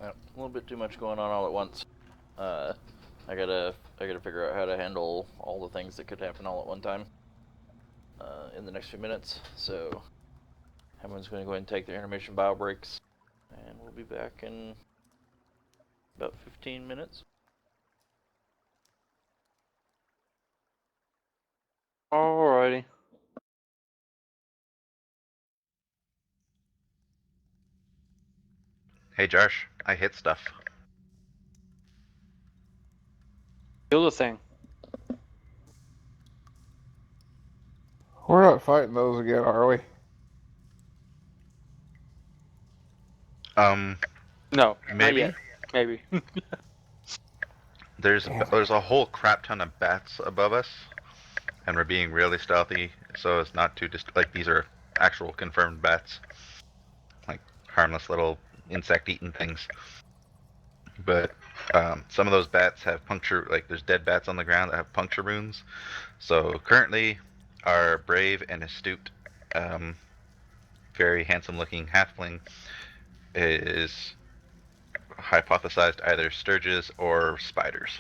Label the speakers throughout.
Speaker 1: A little bit too much going on all at once. Uh, I gotta figure out how to handle all the things that could happen all at one time. In the next few minutes. So everyone's going to go ahead and take their intermission bio breaks, and we'll be back in about 15 minutes.
Speaker 2: Alrighty.
Speaker 3: Hey Josh, I hit stuff.
Speaker 2: Kill the thing.
Speaker 4: We're not fighting those again, are we?
Speaker 2: No, not
Speaker 3: Maybe.
Speaker 2: yet. Maybe.
Speaker 3: There's
Speaker 4: Damn.
Speaker 3: there's a whole crap ton of bats above us, and we're being really stealthy, so it's not too like these are actual confirmed bats, like harmless little insect-eating things. But some of those bats have puncture, like there's dead bats on the ground that have puncture wounds. So currently, our brave and astute, very handsome-looking halfling is hypothesized either sturges or spiders.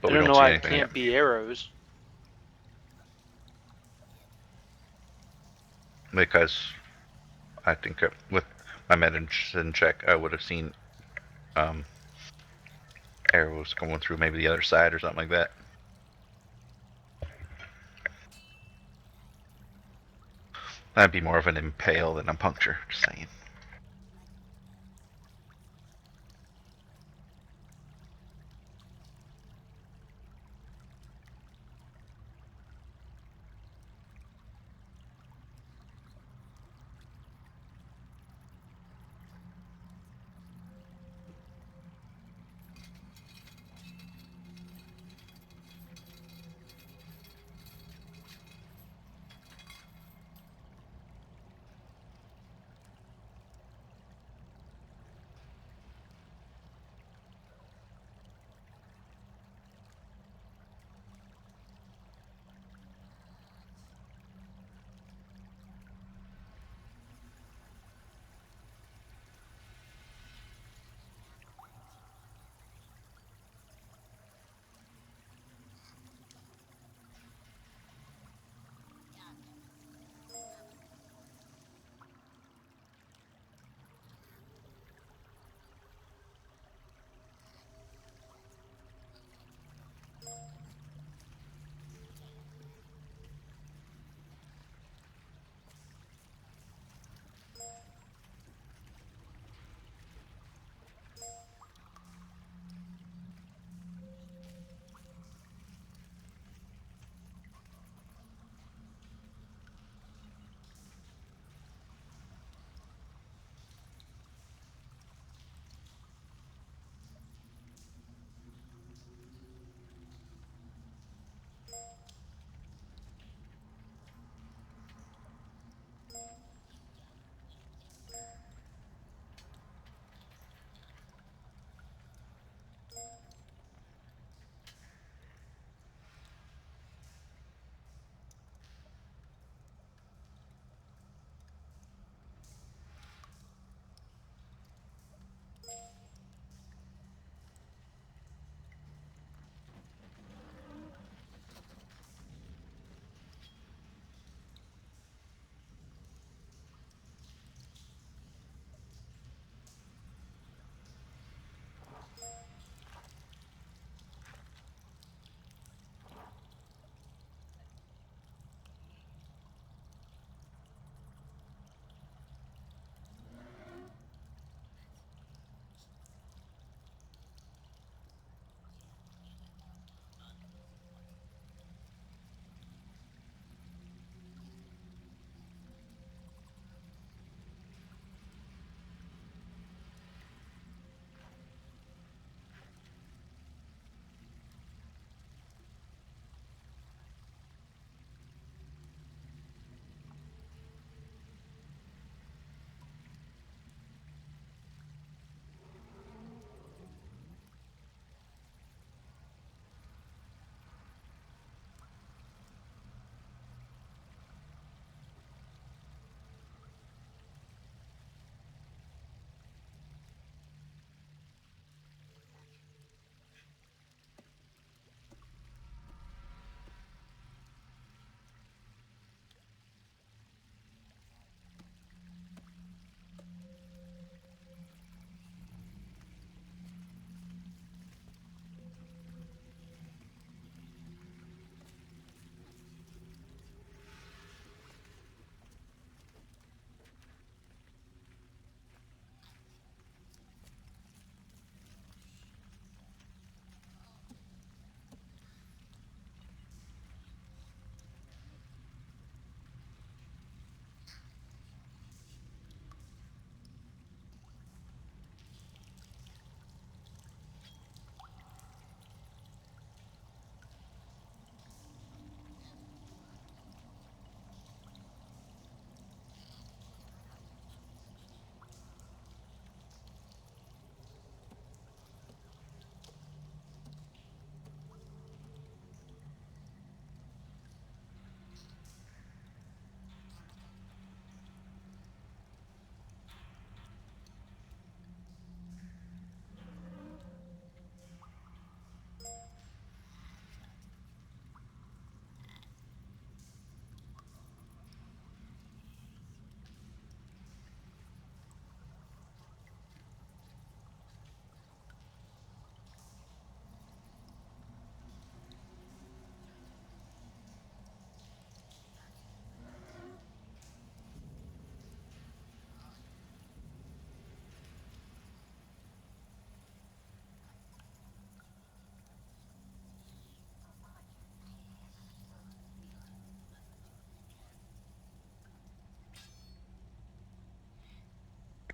Speaker 3: But
Speaker 2: I
Speaker 3: we
Speaker 2: don't know
Speaker 3: see
Speaker 2: why it
Speaker 3: anything
Speaker 2: can't
Speaker 3: yet.
Speaker 2: be arrows.
Speaker 3: Because I think with my medicine check, I would have seen arrows going through maybe the other side or something like that. That'd be more of an impale than a puncture, just saying.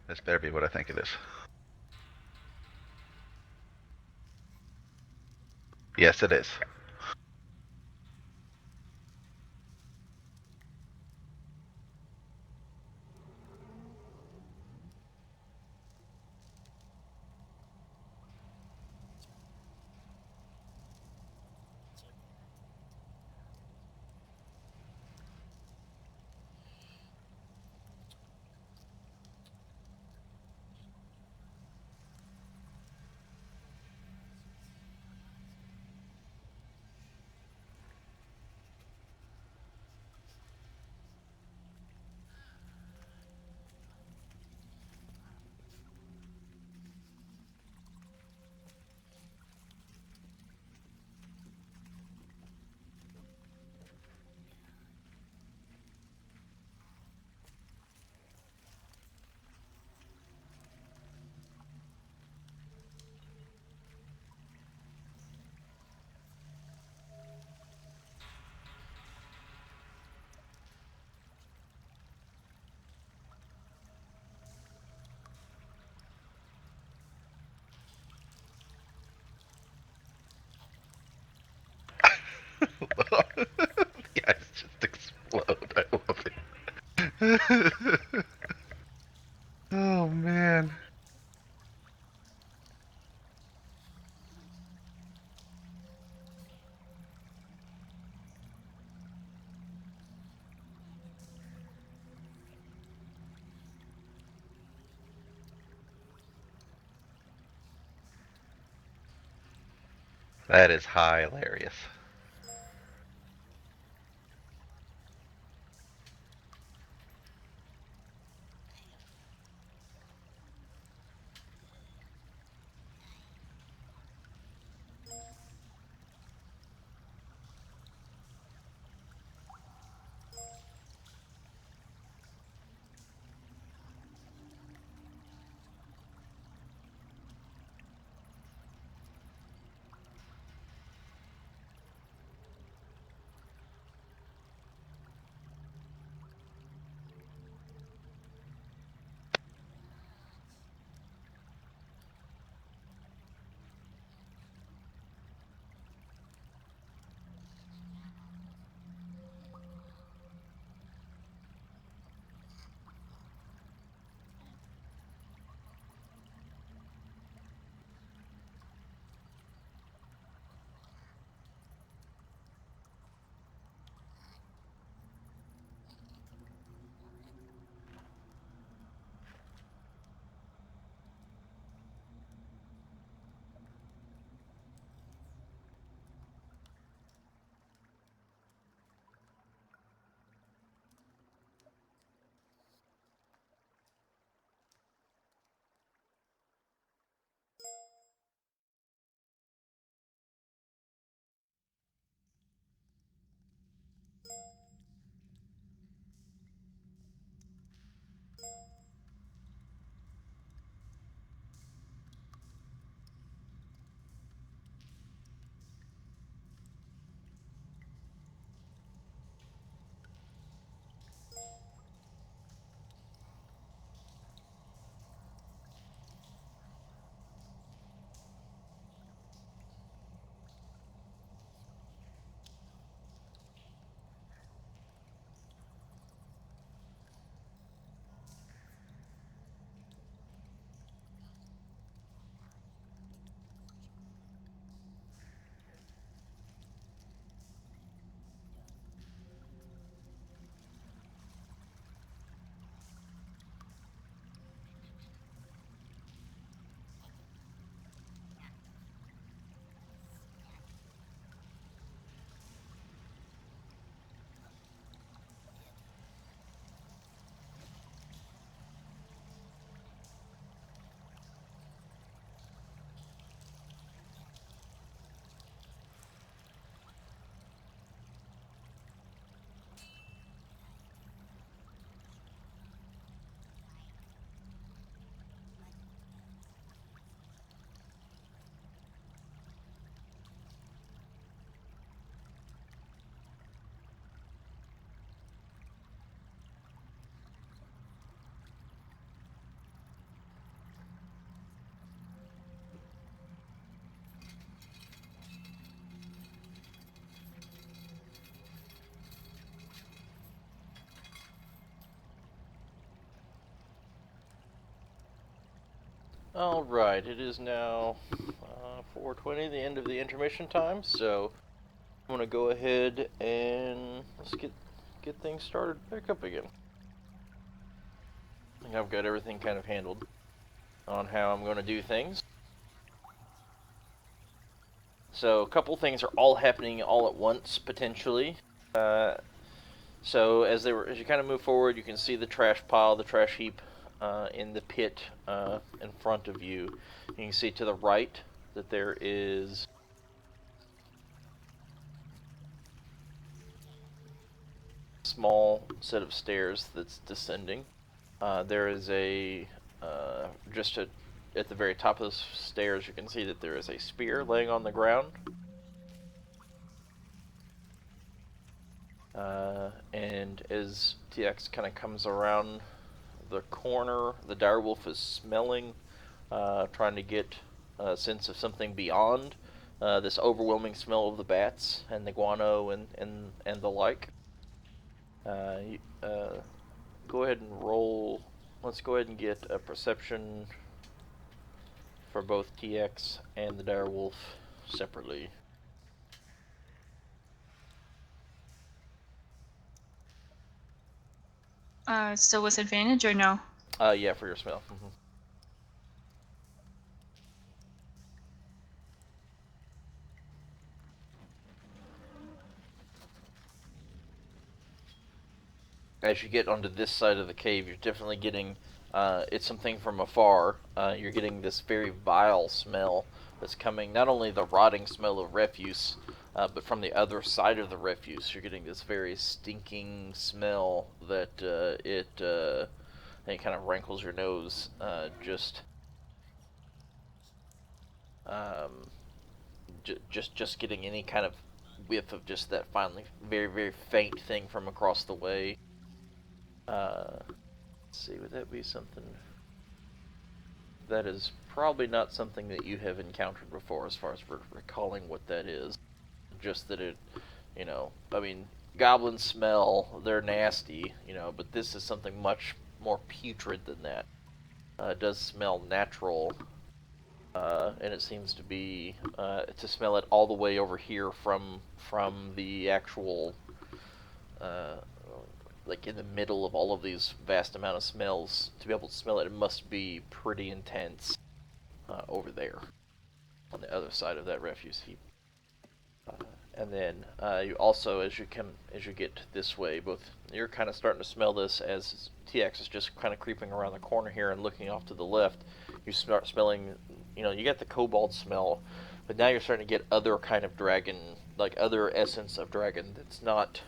Speaker 3: This better be what I think it is. Yes, it is. The eyes just explode. I love it. Oh man. That is hilarious.
Speaker 1: Alright, it is now 4:20, the end of the intermission time, so I'm going to go ahead and let's get things started back up again. I think I've got everything kind of handled on how I'm going to do things. So a couple things are all happening all at once, potentially. So as you kind of move forward, you can see the trash pile, the trash heap in the pit in front of you. You can see to the right that there is a small set of stairs that's descending. There is at the very top of the stairs, you can see that there is a spear laying on the ground. And as Tiax kind of comes around the corner, the direwolf is smelling, trying to get a sense of something beyond this overwhelming smell of the bats and the guano and the like. Go ahead and roll. Let's go ahead and get a perception for both TX and the direwolf separately.
Speaker 5: Still with advantage or no?
Speaker 1: Yeah, for your smell. Mm-hmm. As you get onto this side of the cave, you're definitely getting, it's something from afar. You're getting this very vile smell that's coming, not only the rotting smell of refuse, but from the other side of the refuse. You're getting this very stinking smell that it kind of rankles your nose. Just getting any kind of whiff of just that finally very, very faint thing from across the way. Let's see, would that be something? That is probably not something that you have encountered before as far as recalling what that is. Just that it, I mean, goblins smell, they're nasty, but this is something much more putrid than that. It does smell natural, and it seems to be, to smell it all the way over here from the actual, like in the middle of all of these vast amount of smells, to be able to smell it, it must be pretty intense over there on the other side of that refuse heap. And then you also, as you get this way, you're kind of starting to smell this as TX is just kind of creeping around the corner here and looking off to the left. You start smelling, you get the kobold smell, but now you're starting to get other kind of dragon, like other essence of dragon that's not.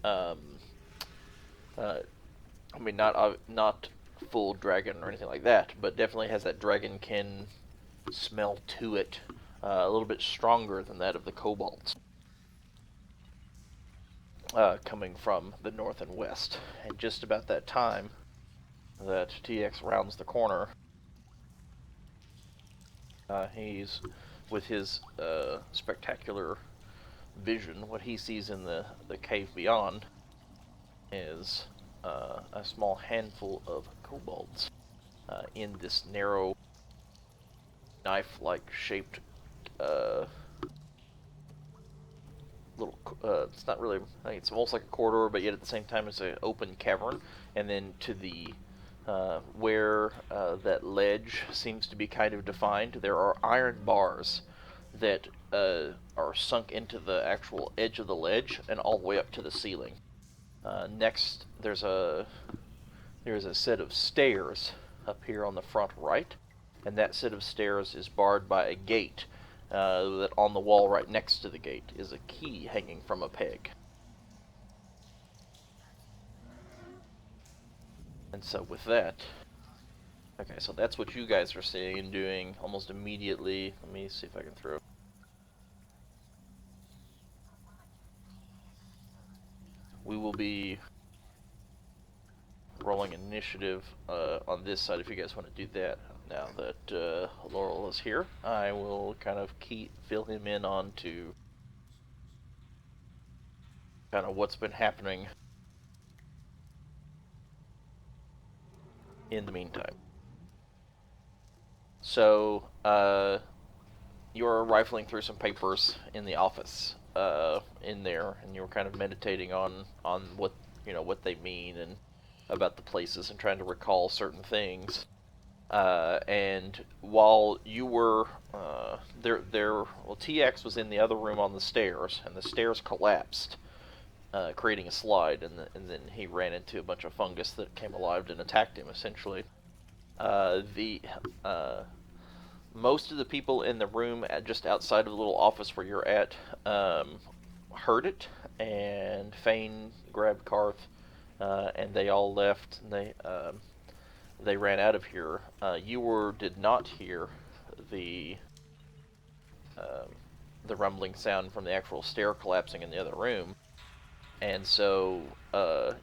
Speaker 1: I mean, not full dragon or anything like that, but definitely has that dragonkin smell to it, a little bit stronger than that of the kobolds, coming from the north and west. And just about that time that TX rounds the corner, he's with his spectacular vision. What he sees in the cave beyond is a small handful of kobolds in this narrow, knife-like shaped little. It's not really. I think it's almost like a corridor, but yet at the same time it's an open cavern. And then to the where that ledge seems to be kind of defined, there are iron bars that are sunk into the actual edge of the ledge and all the way up to the ceiling. Next, there's a set of stairs up here on the front right, and that set of stairs is barred by a gate. That on the wall right next to the gate is a key hanging from a peg. And so with that, okay, so that's what you guys are seeing and doing almost immediately. Let me see if I can throw. We will be rolling initiative on this side if you guys want to do that. Now that Laurel is here, I will kind of fill him in on to kind of what's been happening in the meantime. So, you're rifling through some papers in the office, in there, and you were kind of meditating on what what they mean and about the places and trying to recall certain things. And while you were well, Tiax was in the other room on the stairs, and the stairs collapsed, creating a slide, and then he ran into a bunch of fungus that came alive and attacked him, essentially. The Most of the people in the room just outside of the little office where you're at heard it, and Fane grabbed Karth, and they all left. And they ran out of here. Did not hear the rumbling sound from the actual stair collapsing in the other room, and so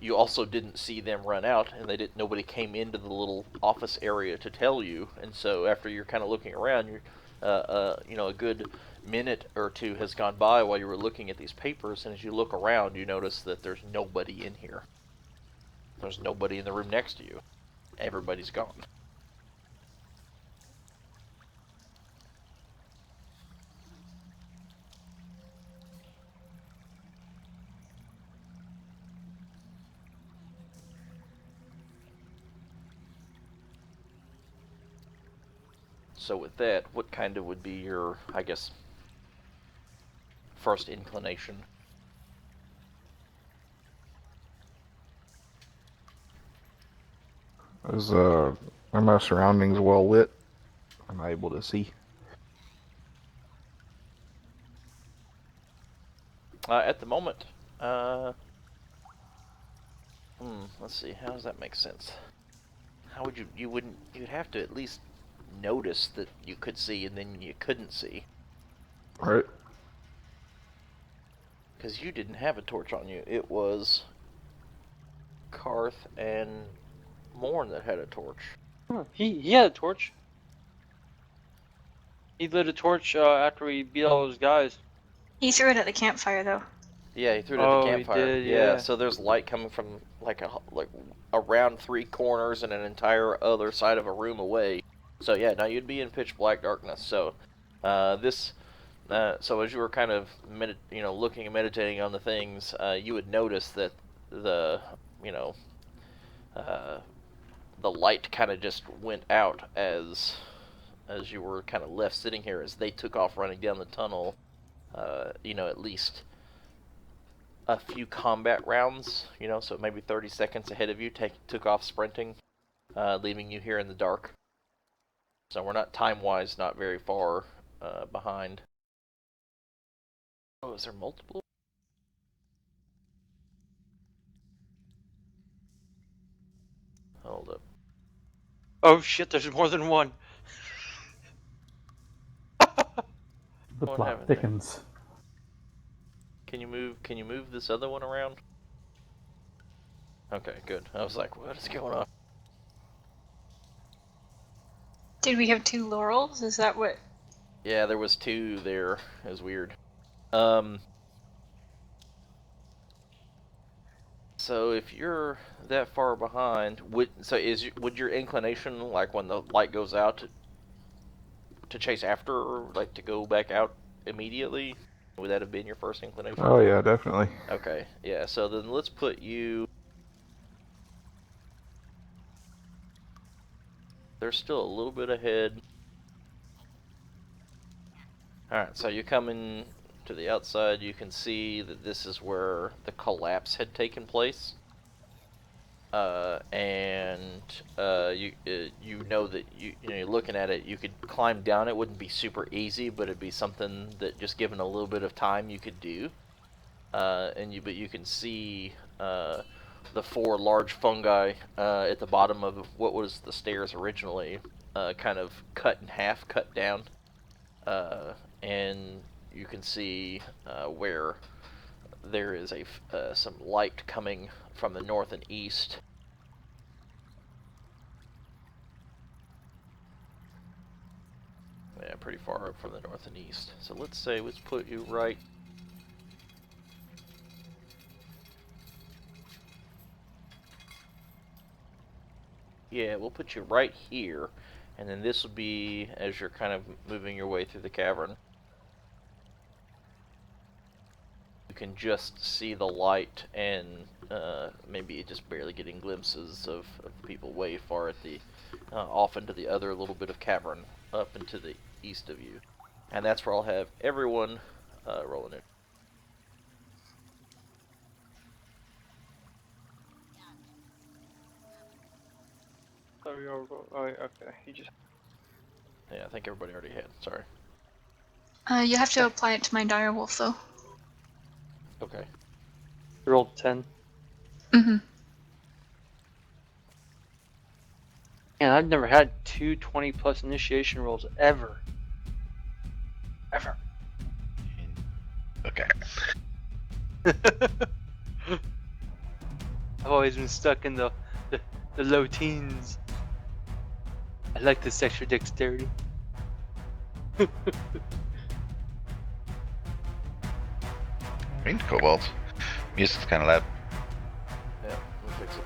Speaker 1: you also didn't see them run out, and nobody came into the little office area to tell you. And so after you're kind of looking around, a good minute or two has gone by while you were looking at these papers, and as you look around, you notice that there's nobody in here. There's nobody in the room next to you. Everybody's gone. So with that, what kind of would be your, I guess, first inclination?
Speaker 4: Are my surroundings well lit? Am I able to see?
Speaker 1: At the moment, let's see, how does that make sense? How would you'd have to at least notice that you could see and then you couldn't see.
Speaker 4: Right.
Speaker 1: Because you didn't have a torch on you. It was Karth and Morn that had a torch.
Speaker 2: He had a torch. He lit a torch after we beat all those guys.
Speaker 5: He threw it at the campfire, though.
Speaker 1: Yeah, he threw it at
Speaker 2: Oh,
Speaker 1: the
Speaker 2: he
Speaker 1: campfire.
Speaker 2: did, yeah.
Speaker 1: So there's light coming from like around 3 corners and an entire other side of a room away. So yeah, now you'd be in pitch black darkness. So so as you were kind of looking and meditating on the things, you would notice that the the light kind of just went out as you were kind of left sitting here as they took off running down the tunnel. At least a few combat rounds, so maybe 30 seconds ahead of you, took off sprinting, leaving you here in the dark. So we're not time-wise, not very far behind. Oh, is there multiple? Hold up.
Speaker 2: Oh shit, there's more than one.
Speaker 6: The
Speaker 1: What
Speaker 6: plot
Speaker 1: happened there?
Speaker 6: thickens.
Speaker 1: Can you move this other one around? Okay, good. I was like, what is going on?
Speaker 5: Did we have 2 laurels? Is that what?
Speaker 1: Yeah, there was 2 there. It was weird. So if you're that far behind, would your inclination, like when the light goes out, to chase after, or like to go back out immediately? Would that have been your first inclination?
Speaker 4: Oh yeah, definitely.
Speaker 1: Okay, yeah. So then let's put you. They're still a little bit ahead. Alright, so you come in to the outside, you can see that this is where the collapse had taken place. You know that you're looking at it, you could climb down. It wouldn't be super easy, but it'd be something that just given a little bit of time you could do. But you can see the 4 large fungi at the bottom of what was the stairs originally, kind of cut in half, cut down, and you can see where there is some light coming from the north and east. Yeah, pretty far up from the north and east. So let's put you right. Yeah, we'll put you right here, And then this would be as you're kind of moving your way through the cavern. You can just see the light and maybe just barely getting glimpses of the people way far at the off into the other little bit of cavern up into the east of you. And that's where I'll have everyone rolling in.
Speaker 2: Oh, okay. You just.
Speaker 1: Yeah, I think everybody already had. Sorry.
Speaker 5: You have to apply it to my direwolf though.
Speaker 1: Okay.
Speaker 2: Rolled 10.
Speaker 5: Mm-hmm.
Speaker 2: Yeah, I've never had two 20+ initiation rolls ever. Ever.
Speaker 3: Okay.
Speaker 2: I've always been stuck in the low teens. I like this extra dexterity.
Speaker 3: I mean, kobolds. Music's kind of loud.
Speaker 1: Yeah, we'll fix it.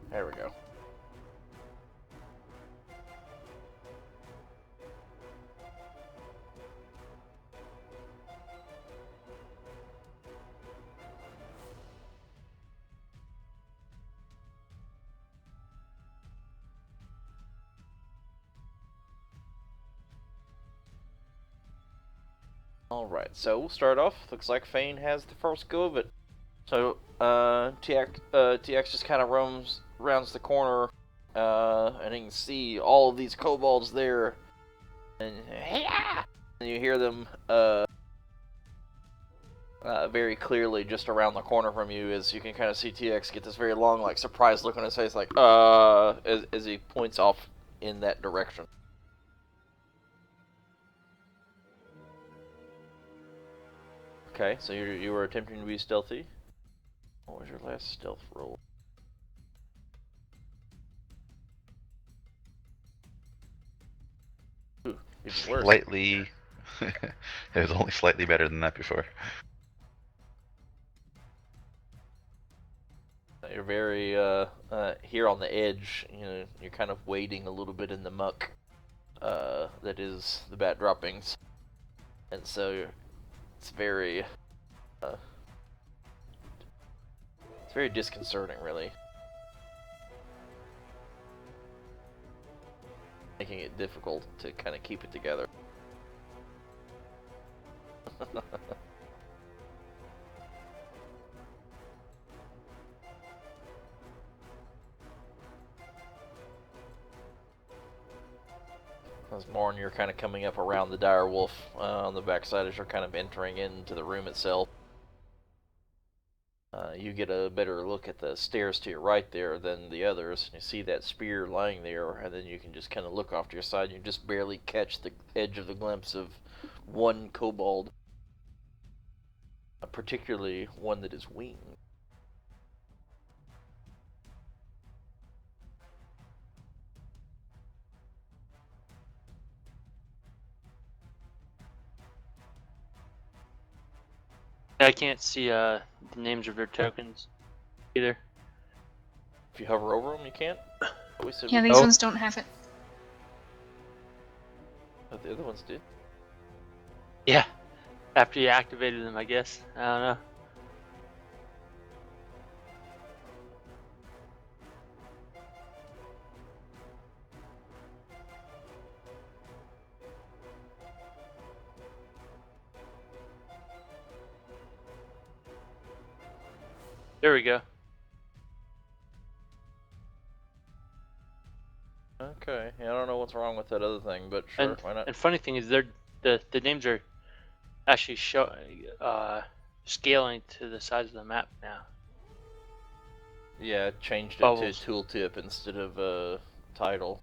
Speaker 1: There we go. Alright, so we'll start off. Looks like Fane has the first go of it. So, Tiax just kind of rounds the corner, and you can see all of these kobolds there, and you hear them very clearly just around the corner from you, as you can kind of see Tiax get this very long, like, surprised look on his face, like, as he points off in that direction. Okay, so you were attempting to be stealthy. What was your last stealth roll? Ooh, even worse.
Speaker 3: Slightly. It was only slightly better than that before.
Speaker 1: You're very here on the edge. You know, you're kind of wading a little bit in the muck that is the bat droppings, and so it's very disconcerting, really, making it difficult to kind of keep it together. As more and you're kind of coming up around the dire wolf on the backside as you're kind of entering into the room itself. You get a better look at the stairs to your right there than the others. You see that spear lying there, and then you can just kind of look off to your side. You just barely catch the edge of the glimpse of one kobold, particularly one that is winged.
Speaker 2: I can't see the names of their tokens either.
Speaker 1: If you hover over them, you can't. We said
Speaker 5: Yeah,
Speaker 1: we-
Speaker 5: these ones don't have it.
Speaker 1: But the other ones did.
Speaker 2: Yeah, after you activated them, I guess. I don't know. There we go.
Speaker 1: Okay, yeah, I don't know what's wrong with that other thing, but sure, why not?
Speaker 2: And funny thing is, the names are actually scaling to the size of the map now.
Speaker 1: Yeah, changed it
Speaker 2: Bubbles.
Speaker 1: to tooltip instead of title.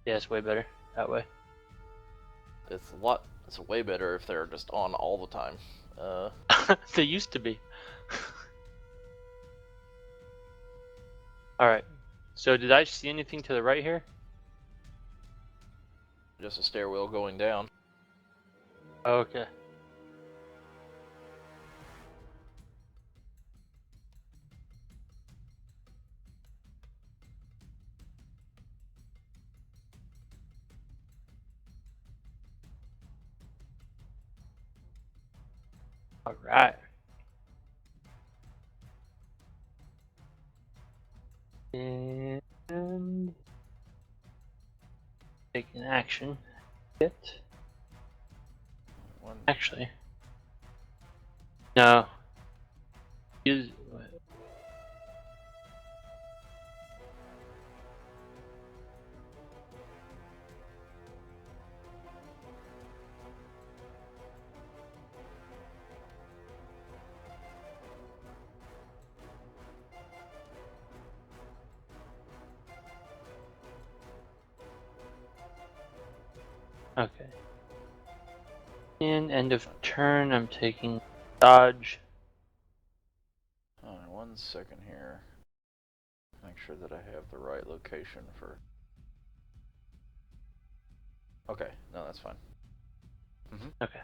Speaker 2: Yeah, it's way better that way.
Speaker 1: It's way better if they're just on all the time.
Speaker 2: They used to be. All right, So did I see anything to the right here?
Speaker 1: Just a stairwell going down.
Speaker 2: Okay. All right. And take an action. Hit.
Speaker 1: One.
Speaker 2: Actually. No. Use. Okay. And end of turn, I'm taking dodge.
Speaker 1: Alright, 1 second here. Make sure that I have the right location for. Okay, no, that's fine.
Speaker 2: Okay.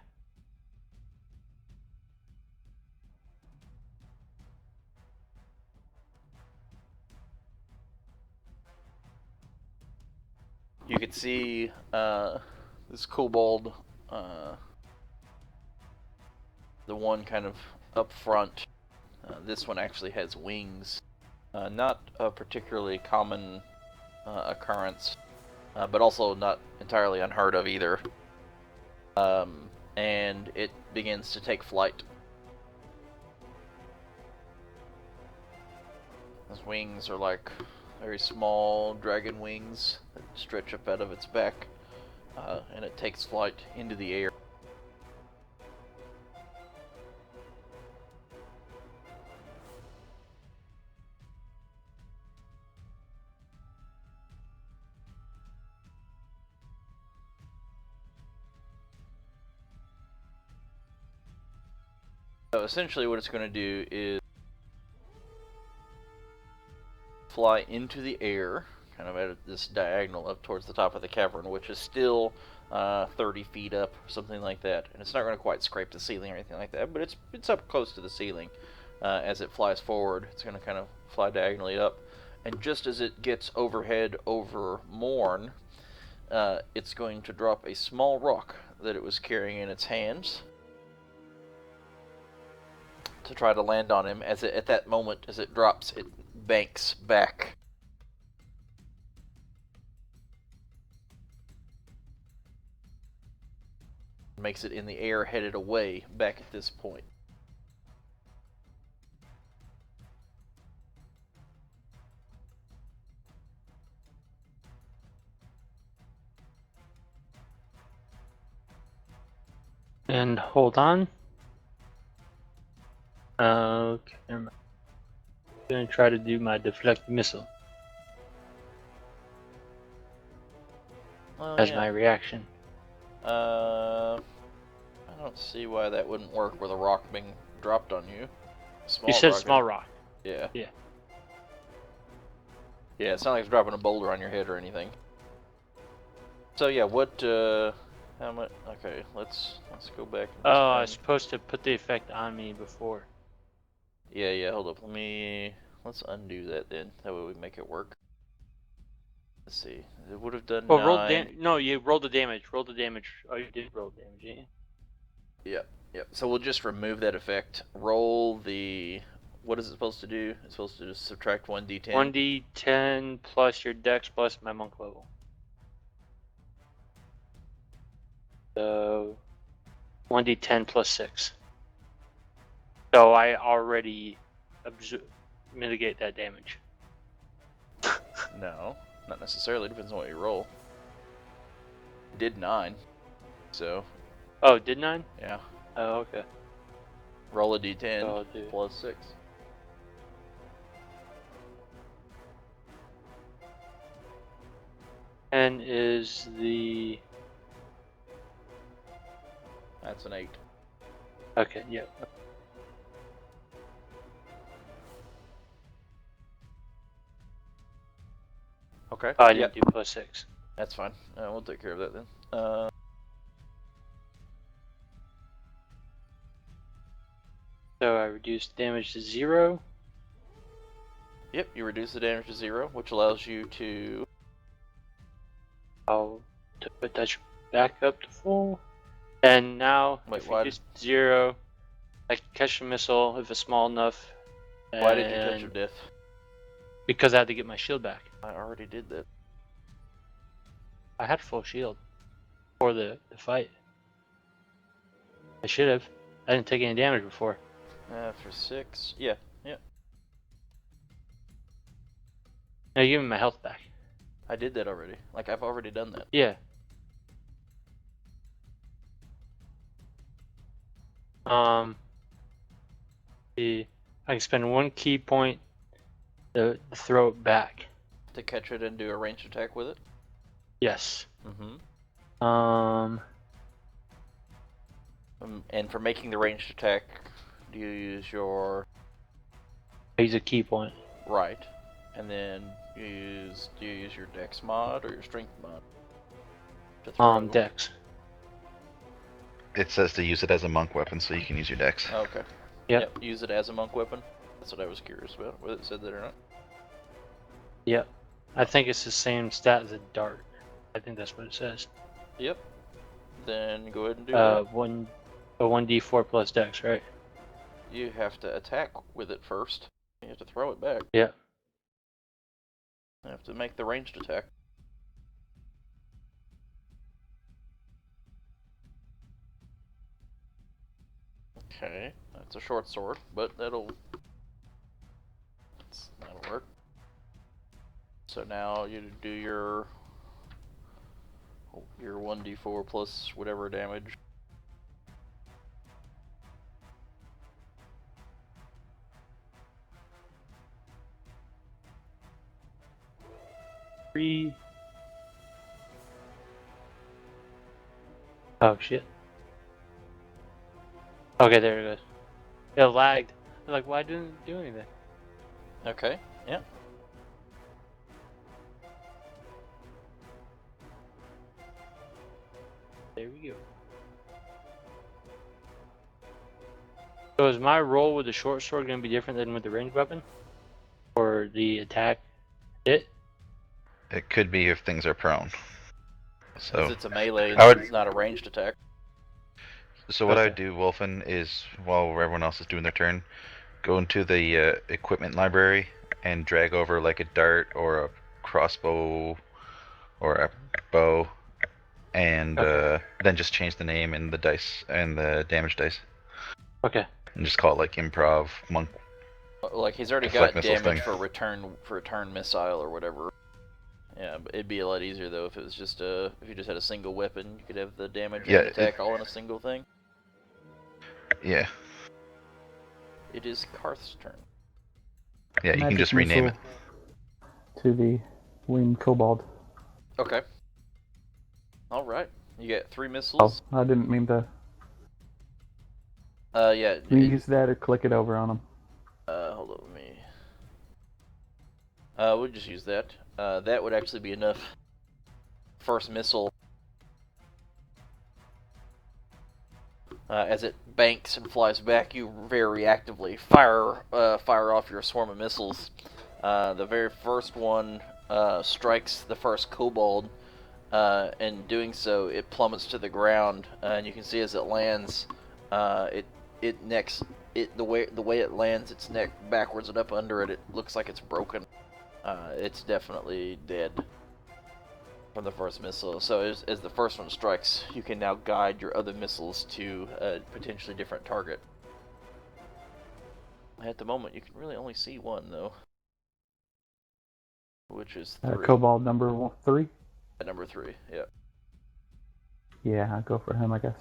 Speaker 1: You could see this kobold, the one kind of up front. This one actually has wings. Not a particularly common occurrence, but also not entirely unheard of either. And it begins to take flight. His wings are like very small dragon wings that stretch up out of its back, and it takes flight into the air. So essentially what it's going to do is fly into the air, kind of at this diagonal up towards the top of the cavern, which is still 30 feet up, something like that. And it's not going to quite scrape the ceiling or anything like that, but it's up close to the ceiling. As it flies forward, it's going to kind of fly diagonally up. And just as it gets overhead over Morn, it's going to drop a small rock that it was carrying in its hands to try to land on him. As it, at that moment, as it drops, it banks back. Makes it in the air, headed away back at this point.
Speaker 2: And hold on. Okay, never mind. I'm gonna try to do my deflect missile
Speaker 1: Oh,
Speaker 2: as
Speaker 1: yeah.
Speaker 2: my reaction.
Speaker 1: I don't see why that wouldn't work with a rock being dropped on you.
Speaker 2: You said
Speaker 1: rock,
Speaker 2: small rock.
Speaker 1: Yeah.
Speaker 2: Yeah.
Speaker 1: Yeah, it's not like it's dropping a boulder on your head or anything. So yeah, what? How much? Okay, let's go back. And
Speaker 2: Oh, I was
Speaker 1: spend-
Speaker 2: supposed to put the effect on me before.
Speaker 1: Yeah. Hold up. Let's undo that then. That way we make it work. Let's see. It would have done
Speaker 2: Well,
Speaker 1: 9.
Speaker 2: roll no, you rolled the damage. Roll the damage. Oh, you did roll damage, didn't you?
Speaker 1: Yep. So we'll just remove that effect. Roll the. What is it supposed to do? It's supposed to just subtract 1d10.
Speaker 2: 1d10 plus your dex plus my monk level. So 1d10 plus 6. So I already mitigate that damage.
Speaker 1: No, not necessarily. Depends on what you roll. Did 9. So
Speaker 2: Oh, did 9?
Speaker 1: yeah.
Speaker 2: Oh, okay.
Speaker 1: Roll a d10
Speaker 2: So I'll do-
Speaker 1: plus 6.
Speaker 2: And is the...
Speaker 1: That's an 8.
Speaker 2: Okay, yeah.
Speaker 1: Okay.
Speaker 2: Oh, I
Speaker 1: yeah,
Speaker 2: didn't do +6.
Speaker 1: that's fine. We'll take care of that then.
Speaker 2: So I reduced damage to 0.
Speaker 1: Yep, you reduce the damage to 0, which allows you to.
Speaker 2: I'll put that back up to full. And now,
Speaker 1: Wait,
Speaker 2: if
Speaker 1: why?
Speaker 2: reduced to 0, I can catch a missile if it's small enough.
Speaker 1: Why did you touch
Speaker 2: and-
Speaker 1: your death?
Speaker 2: Because I had to get my shield back.
Speaker 1: I already did that.
Speaker 2: I had full shield for the fight. I should have. I didn't take any damage before.
Speaker 1: For 6, yeah.
Speaker 2: Now you give me my health back.
Speaker 1: I did that already. Like, I've already done that.
Speaker 2: Yeah. I can spend 1 key point to throw it back.
Speaker 1: To catch it and do a ranged attack with it?
Speaker 2: Yes.
Speaker 1: Mm-hmm. And for making the ranged attack, do you use your
Speaker 2: I use a key point.
Speaker 1: right, and then do you use your dex mod or your strength mod? To throw?
Speaker 2: Dex.
Speaker 3: It says to use it as a monk weapon, so you can use your dex.
Speaker 1: Oh, okay.
Speaker 2: Yep.
Speaker 1: Use it as a monk weapon. That's what I was curious about, whether it said that or not.
Speaker 2: Yep. I think it's the same stat as a dart. I think that's what it says.
Speaker 1: Yep. Then go ahead and do that.
Speaker 2: 1d4 plus dex, right?
Speaker 1: You have to attack with it first. You have to throw it back.
Speaker 2: Yeah.
Speaker 1: You have to make the ranged attack. Okay, that's a short sword, but that'll work. So now you do your 1d4 plus whatever damage.
Speaker 2: Three. Oh shit. Okay, there it goes. It lagged. I'm like, why didn't it do anything?
Speaker 1: Okay, yeah.
Speaker 2: There we go. So is my roll with the short sword going to be different than with the ranged weapon? Or the attack hit?
Speaker 3: It could be if things are prone.
Speaker 1: Since
Speaker 3: So,
Speaker 1: it's a melee,
Speaker 3: I would-
Speaker 1: it's not a ranged attack.
Speaker 3: so what I would
Speaker 2: Okay.
Speaker 3: do, Wolfen, is while everyone else is doing their turn, go into the equipment library and drag over like a dart or a crossbow or a bow, and
Speaker 2: Okay.
Speaker 3: then just change the name and the dice and the damage dice,
Speaker 2: Okay.
Speaker 3: and just call it like improv monk.
Speaker 1: Like he's already
Speaker 3: Deflect
Speaker 1: got
Speaker 3: missiles
Speaker 1: damage
Speaker 3: thing.
Speaker 1: for return missile or whatever. Yeah, but it'd be a lot easier though if it was just if you just had a single weapon, you could have the damage
Speaker 3: Yeah,
Speaker 1: and attack all in a single thing.
Speaker 3: Yeah,
Speaker 1: It is Karth's turn.
Speaker 3: yeah, you can
Speaker 6: Magic
Speaker 3: just rename it.
Speaker 6: missile to the winged kobold.
Speaker 1: Okay. All right. You get 3
Speaker 6: Oh,
Speaker 1: missiles.
Speaker 6: I didn't mean to.
Speaker 1: Yeah.
Speaker 6: You use that or click it over on them.
Speaker 1: Hold on, let me. We'll just use that. That would actually be enough. First missile. As it banks and flies back, you very actively fire off your swarm of missiles. The very first one strikes the first kobold. In doing so, it plummets to the ground, and you can see as it lands, the way it lands, its neck backwards and up under it. It looks like it's broken. It's definitely dead from the first missile. So as the first one strikes, you can now guide your other missiles to a potentially different target. At the moment, you can really only see one though, which is 3.
Speaker 6: Kobold number 3.
Speaker 1: At number 3, yeah.
Speaker 6: Yeah, I'll go for him, I guess.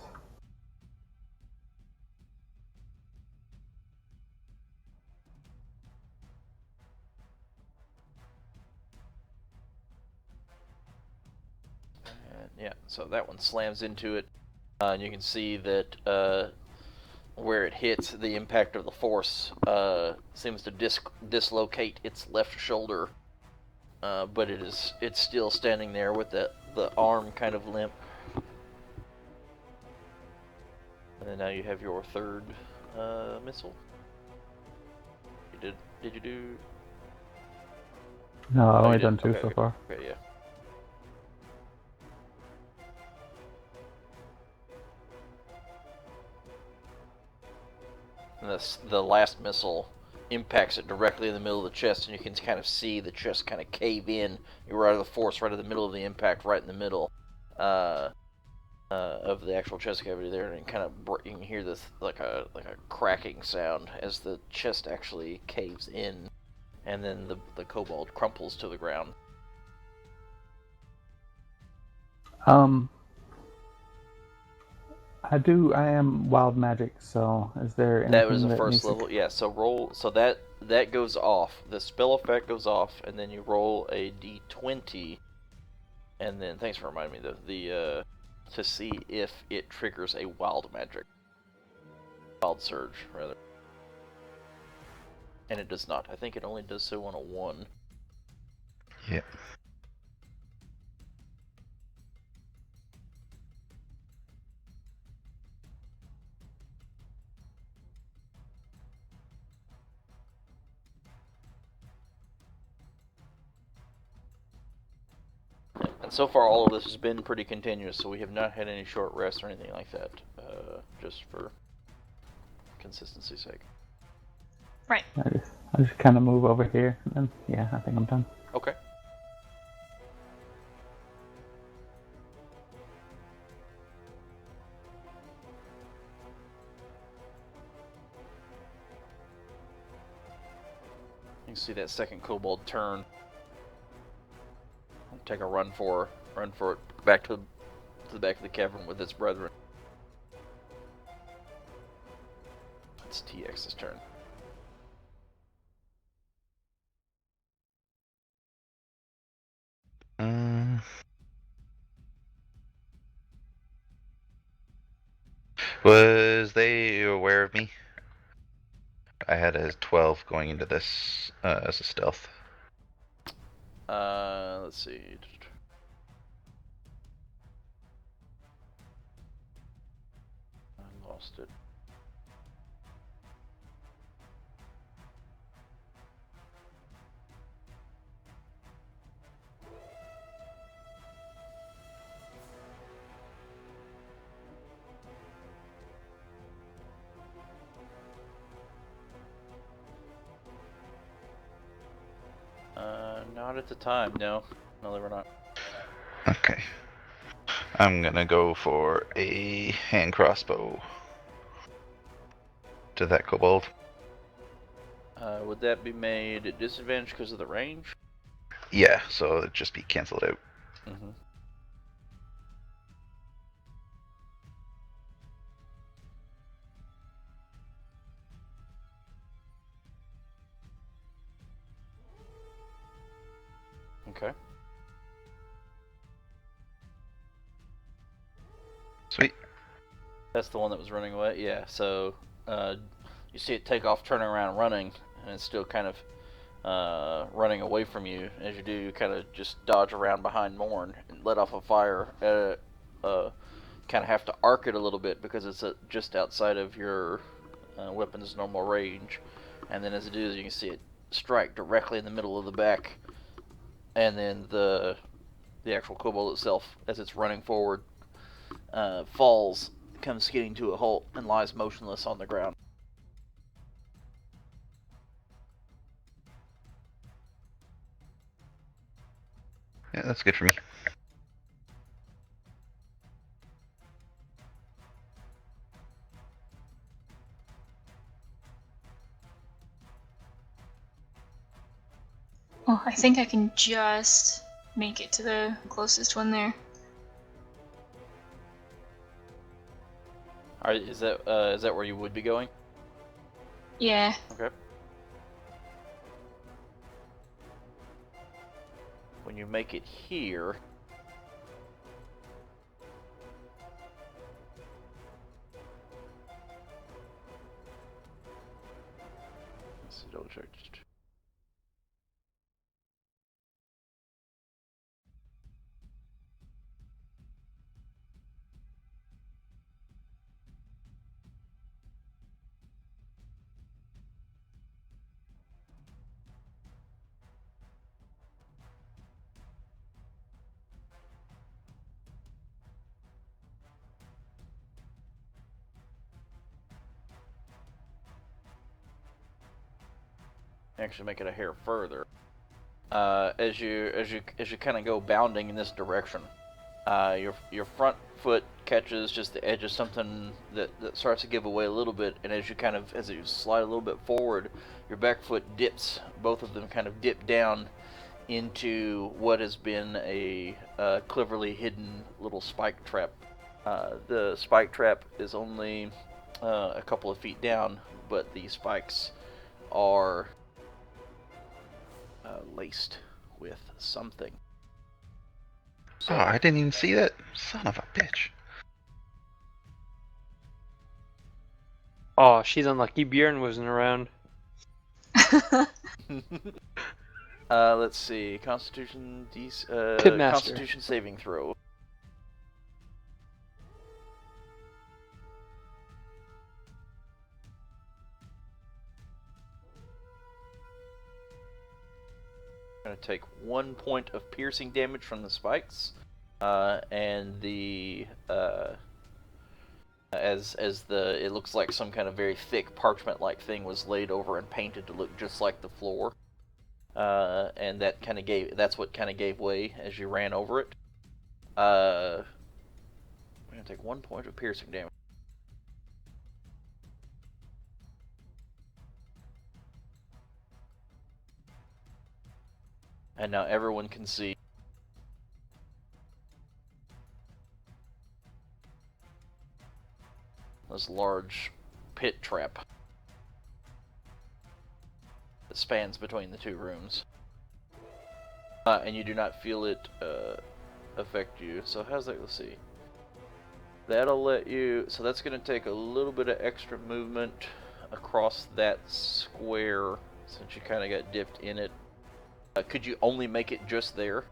Speaker 1: And yeah, so that one slams into it, and you can see that where it hits, the impact of the force seems to dislocate its left shoulder, but it's still standing there with the arm kind of limp. And then now you have your third missile. Did you do?
Speaker 6: No, I've
Speaker 1: Oh,
Speaker 6: only
Speaker 1: you
Speaker 6: done
Speaker 1: did?
Speaker 6: 2
Speaker 1: Okay,
Speaker 6: so
Speaker 1: okay.
Speaker 6: far.
Speaker 1: Okay, yeah. And the last missile impacts it directly in the middle of the chest, and you can kind of see the chest kind of cave in. You were out of the force right in the middle of the impact, right in the middle of the actual chest cavity there, and kind of you can hear this like a cracking sound as the chest actually caves in, and then the kobold crumples to the ground.
Speaker 6: I am wild magic, so is there anything
Speaker 1: That was a
Speaker 6: that
Speaker 1: first
Speaker 6: needs
Speaker 1: level,
Speaker 6: to...
Speaker 1: yeah. So roll, so that goes off. The spell effect goes off, and then you roll a d20, and then thanks for reminding me the to see if it triggers a wild surge rather, and it does not. I think it only does so on a 1.
Speaker 3: Yeah.
Speaker 1: And so far, all of this has been pretty continuous, so we have not had any short rests or anything like that. Just for consistency's sake.
Speaker 5: Right.
Speaker 6: I just kind of move over here, and then, yeah, I think I'm done.
Speaker 1: Okay. You can see that second kobold turn, take a run for it back to the back of the cavern with its brethren. It's Tiax's turn.
Speaker 3: Was they aware of me? I had a 12 going into this as a stealth.
Speaker 1: Let's see. I lost it. Not at the time, no. No, they were not.
Speaker 3: Okay. I'm gonna go for a hand crossbow to that kobold.
Speaker 1: Would that be made at disadvantage because of the range?
Speaker 3: Yeah, so it'd just be canceled out.
Speaker 1: Mm-hmm. Okay.
Speaker 3: Sweet.
Speaker 1: That's the one that was running away? Yeah, so you see it take off, turning around, running, and it's still kind of running away from you. As you do, you kind of just dodge around behind Morn and let off a fire. Kind of have to arc it a little bit because it's just outside of your weapon's normal range. And then as it does, you can see it strike directly in the middle of the back. And then the actual kobold itself, as it's running forward, falls, comes skidding to a halt, and lies motionless on the ground.
Speaker 3: Yeah, that's good for me.
Speaker 5: Oh, I think I can just make it to the closest one there.
Speaker 1: Is that where you would be going?
Speaker 5: Yeah.
Speaker 1: Okay. When you make it here, let's double check. actually make it a hair further. As you kind of go bounding in this direction, your front foot catches just the edge of something that starts to give away a little bit, and as you slide a little bit forward, your back foot dips. Both of them kind of dip down into what has been a cleverly hidden little spike trap. The spike trap is only a couple of feet down, but the spikes are laced with something.
Speaker 3: Oh, I didn't even see that. Son of a bitch.
Speaker 2: Oh, she's unlucky. Bjorn wasn't around.
Speaker 1: Let's see. Constitution
Speaker 2: Pitmaster.
Speaker 1: Constitution saving throw. Going to take 1 point of piercing damage from the spikes, and the it looks like some kind of very thick parchment-like thing was laid over and painted to look just like the floor, and that's what kind of gave way as you ran over it. We're going to take 1 point of piercing damage. And now everyone can see this large pit trap that spans between the two rooms. And you do not feel it affect you. So how's that? Let's see. That'll let you... So that's going to take a little bit of extra movement across that square since you kind of got dipped in it. Could you only make it just there?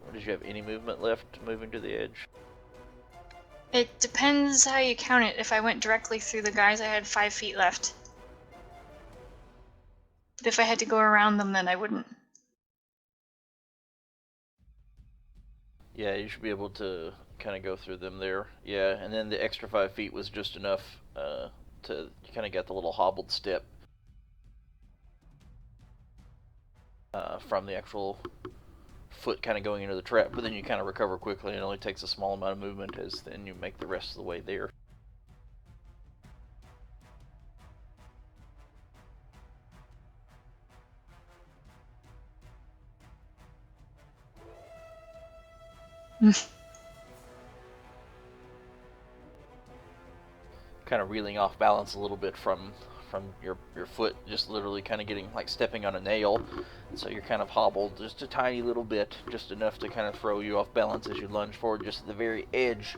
Speaker 1: Or did you have any movement left moving to the edge?
Speaker 5: It depends how you count it. If I went directly through the guys, I had 5 feet left. But if I had to go around them, then I wouldn't.
Speaker 1: Yeah, you should be able to kind of go through them there. Yeah, and then the extra 5 feet was just enough to... You kind of got the little hobbled step from the actual foot kind of going into the trap, but then you kind of recover quickly, and it only takes a small amount of movement as then you make the rest of the way there. Kind of reeling off balance a little bit from your foot, just literally kind of getting like stepping on a nail, so you're kind of hobbled just a tiny little bit, just enough to kind of throw you off balance as you lunge forward just at the very edge,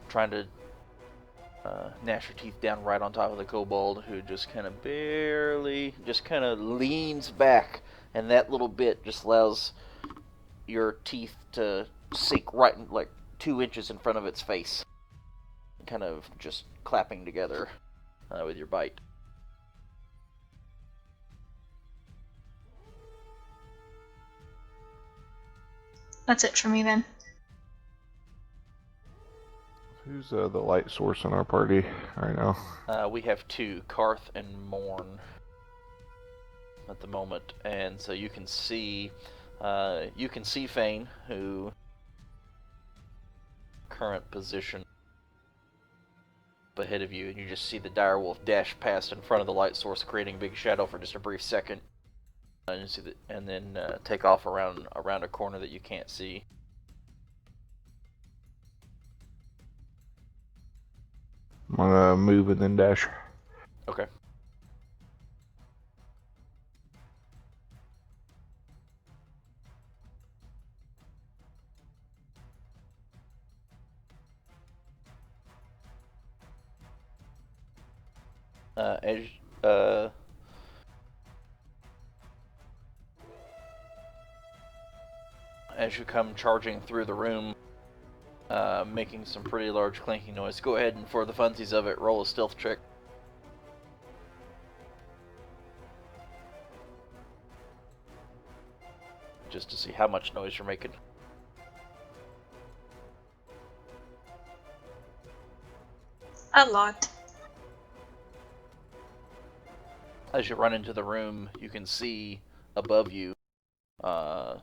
Speaker 1: trying to gnash your teeth down right on top of the kobold, who just kind of barely just kind of leans back, and that little bit just allows your teeth to sink right in, like 2 inches in front of its face, kind of just clapping together with your bite.
Speaker 5: That's it for me then.
Speaker 4: Who's the light source in our party right now?
Speaker 1: We have 2, Karth and Morn, at the moment, and so you can see Fane, who current position ahead of you, and you just see the direwolf dash past in front of the light source, creating a big shadow for just a brief second, and you see and then take off around a corner that you can't see.
Speaker 4: I'm gonna move and then dash.
Speaker 1: Okay. As you come charging through the room, making some pretty large clanking noise, go ahead and, for the funsies of it, roll a stealth check. Just to see how much noise you're making.
Speaker 5: A lot.
Speaker 1: as you run into the room, you can see above you, well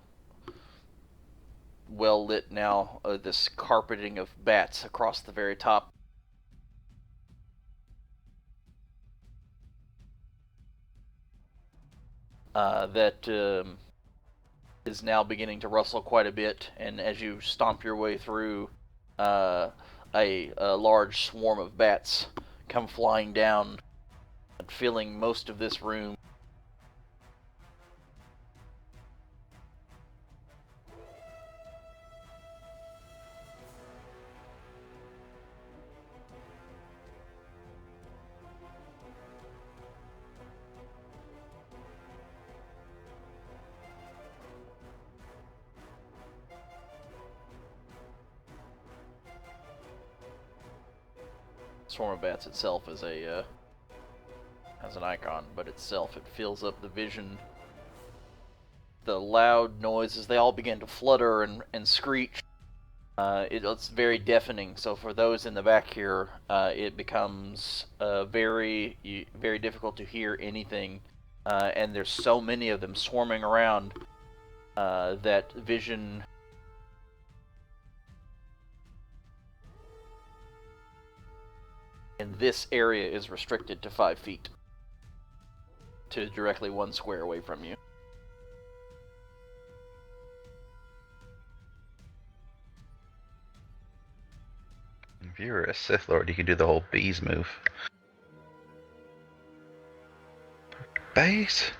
Speaker 1: lit now, this carpeting of bats across the very top. That is now beginning to rustle quite a bit, and as you stomp your way through, a large swarm of bats come flying down, filling most of this room. Swarm of bats itself is has an icon, but itself it fills up the vision. The loud noises, they all begin to flutter and screech. It's very deafening. So for those in the back here, it becomes very difficult to hear anything. And there's so many of them swarming around that vision in this area is restricted to 5 feet, to directly 1 square away from you.
Speaker 3: If you were a Sith Lord, you could do the whole bees move. Base?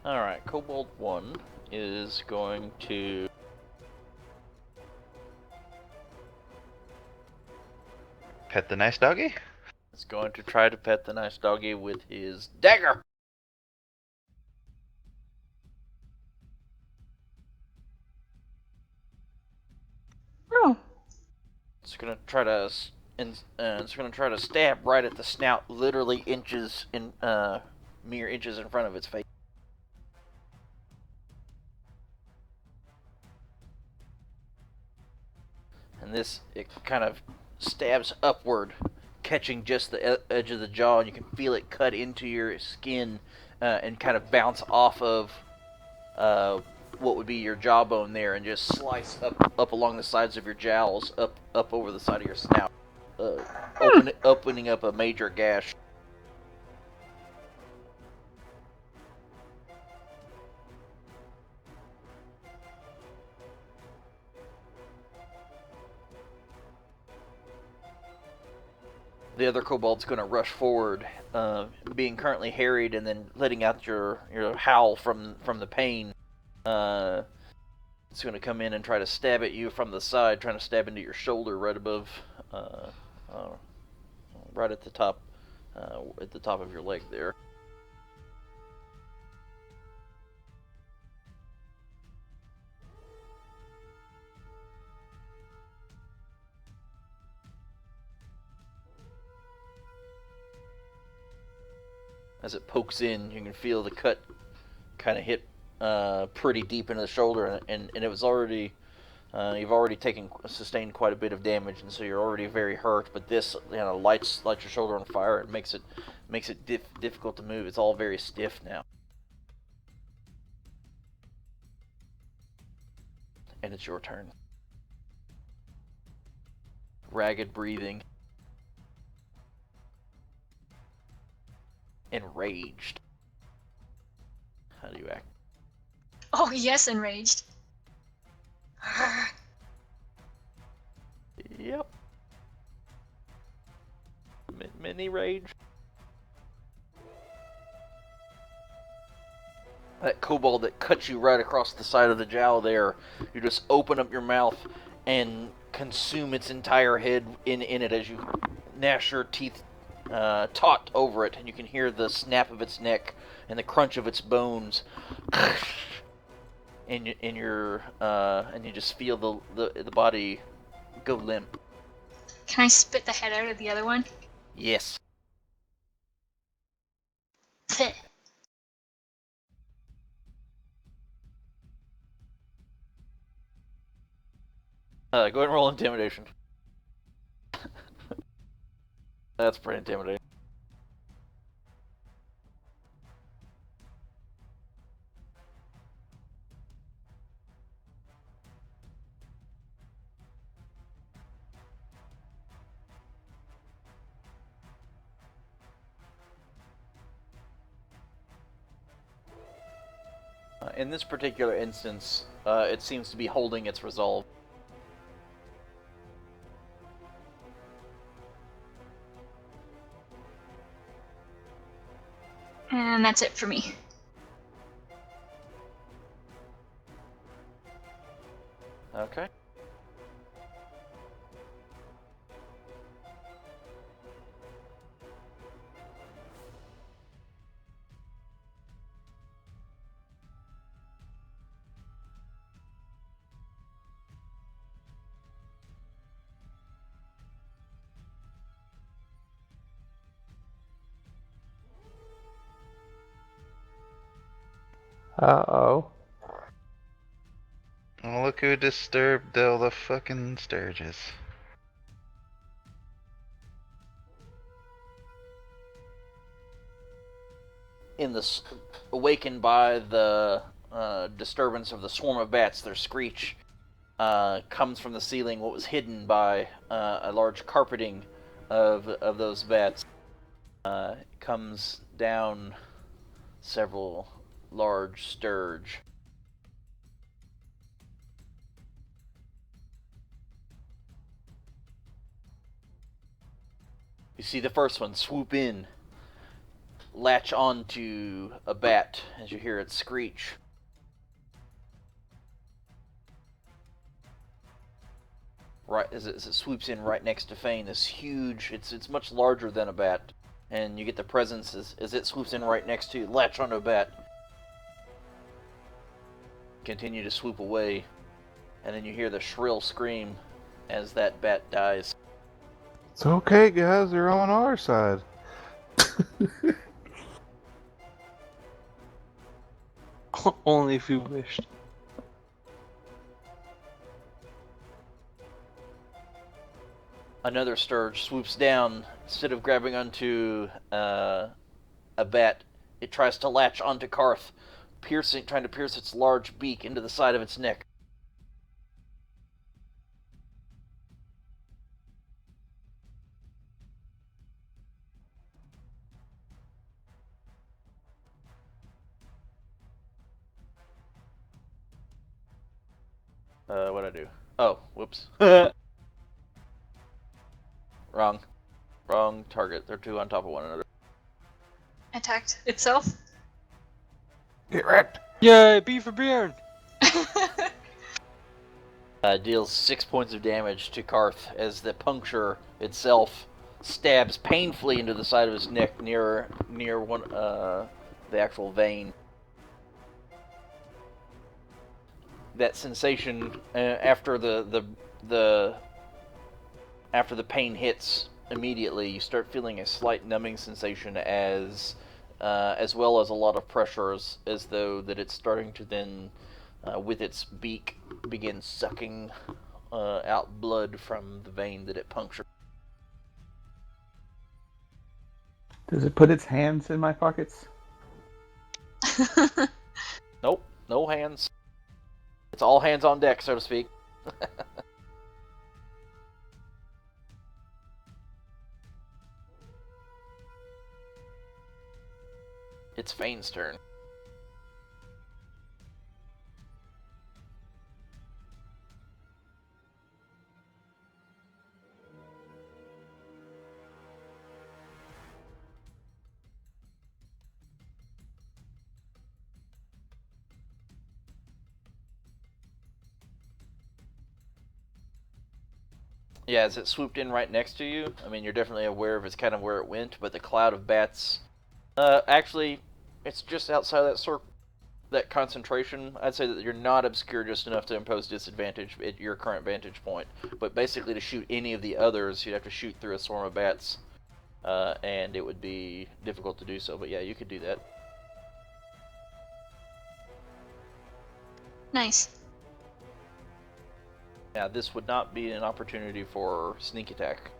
Speaker 1: Alright, Kobold 1 is going to
Speaker 3: Pet the nice doggy?
Speaker 1: try to pet the nice doggy with his dagger.
Speaker 5: Oh.
Speaker 1: It's gonna try to stab right at the snout, literally mere inches in front of its face. And it kind of stabs upward, catching just the edge of the jaw, and you can feel it cut into your skin and kind of bounce off of what would be your jawbone there, and just slice up along the sides of your jowls, up over the side of your snout, opening up a major gash. The other kobold's going to rush forward, being currently harried, and then letting out your howl from the pain. It's going to come in and try to stab at you from the side, trying to stab into your shoulder right above, right at the top of your leg there. As it pokes in, you can feel the cut kind of hit pretty deep into the shoulder, and it was already you've already sustained quite a bit of damage, and so you're already very hurt. But this, lights your shoulder on fire. It makes it difficult to move. It's all very stiff now, and it's your turn. Ragged breathing. Enraged. How do you act?
Speaker 5: Oh, yes, enraged.
Speaker 1: Yep. mini rage. That kobold that cuts you right across the side of the jowl there, you just open up your mouth and consume its entire head in it as you gnash your teeth taut over it, and you can hear the snap of its neck and the crunch of its bones. And you just feel the body go limp.
Speaker 5: Can I spit the head out of the other one?
Speaker 1: Yes.
Speaker 5: Pfft.
Speaker 1: Go ahead and roll intimidation. That's pretty intimidating. In this particular instance, it seems to be holding its resolve.
Speaker 5: And that's it for me.
Speaker 1: Okay.
Speaker 6: Uh-oh.
Speaker 3: Oh, look who disturbed all the fucking Sturges.
Speaker 1: Awakened by the disturbance of the swarm of bats, their screech comes from the ceiling. What was hidden by a large carpeting of those bats comes down several large sturge. You see the first one swoop in, latch onto a bat as you hear it screech. Right as it swoops in right next to Fane, this huge, it's much larger than a bat, and you get the presence as it swoops in right next to you, latch onto a bat. Continue to swoop away, and then you hear the shrill scream as that bat dies.
Speaker 4: It's okay, guys. They're on our side.
Speaker 2: Only if you wished.
Speaker 1: Another sturge swoops down. Instead of grabbing onto a bat, it tries to latch onto Karth, trying to pierce its large beak into the side of its neck. What'd I do? Oh, whoops. Wrong. Wrong target. They're two on top of one another.
Speaker 5: Attacked itself?
Speaker 4: Get wrecked.
Speaker 2: Yay, B for Bjorn!
Speaker 1: Deals 6 points of damage to Karth as the puncture itself stabs painfully into the side of his neck near one the actual vein. That sensation after the pain hits immediately, you start feeling a slight numbing sensation as well as a lot of pressure, as though that it's starting to then, with its beak, begin sucking out blood from the vein that it punctured.
Speaker 6: Does it put its hands in my pockets?
Speaker 1: Nope, no hands. It's all hands on deck, so to speak. It's Fane's turn. Yeah, as it swooped in right next to you, I mean, you're definitely aware of it's kind of where it went, but the cloud of bats, actually, it's just outside that that concentration. I'd say that you're not obscure just enough to impose disadvantage at your current vantage point, but basically to shoot any of the others, you'd have to shoot through a swarm of bats, and it would be difficult to do so, but yeah, you could do that.
Speaker 5: Nice.
Speaker 1: Now, this would not be an opportunity for sneak attack,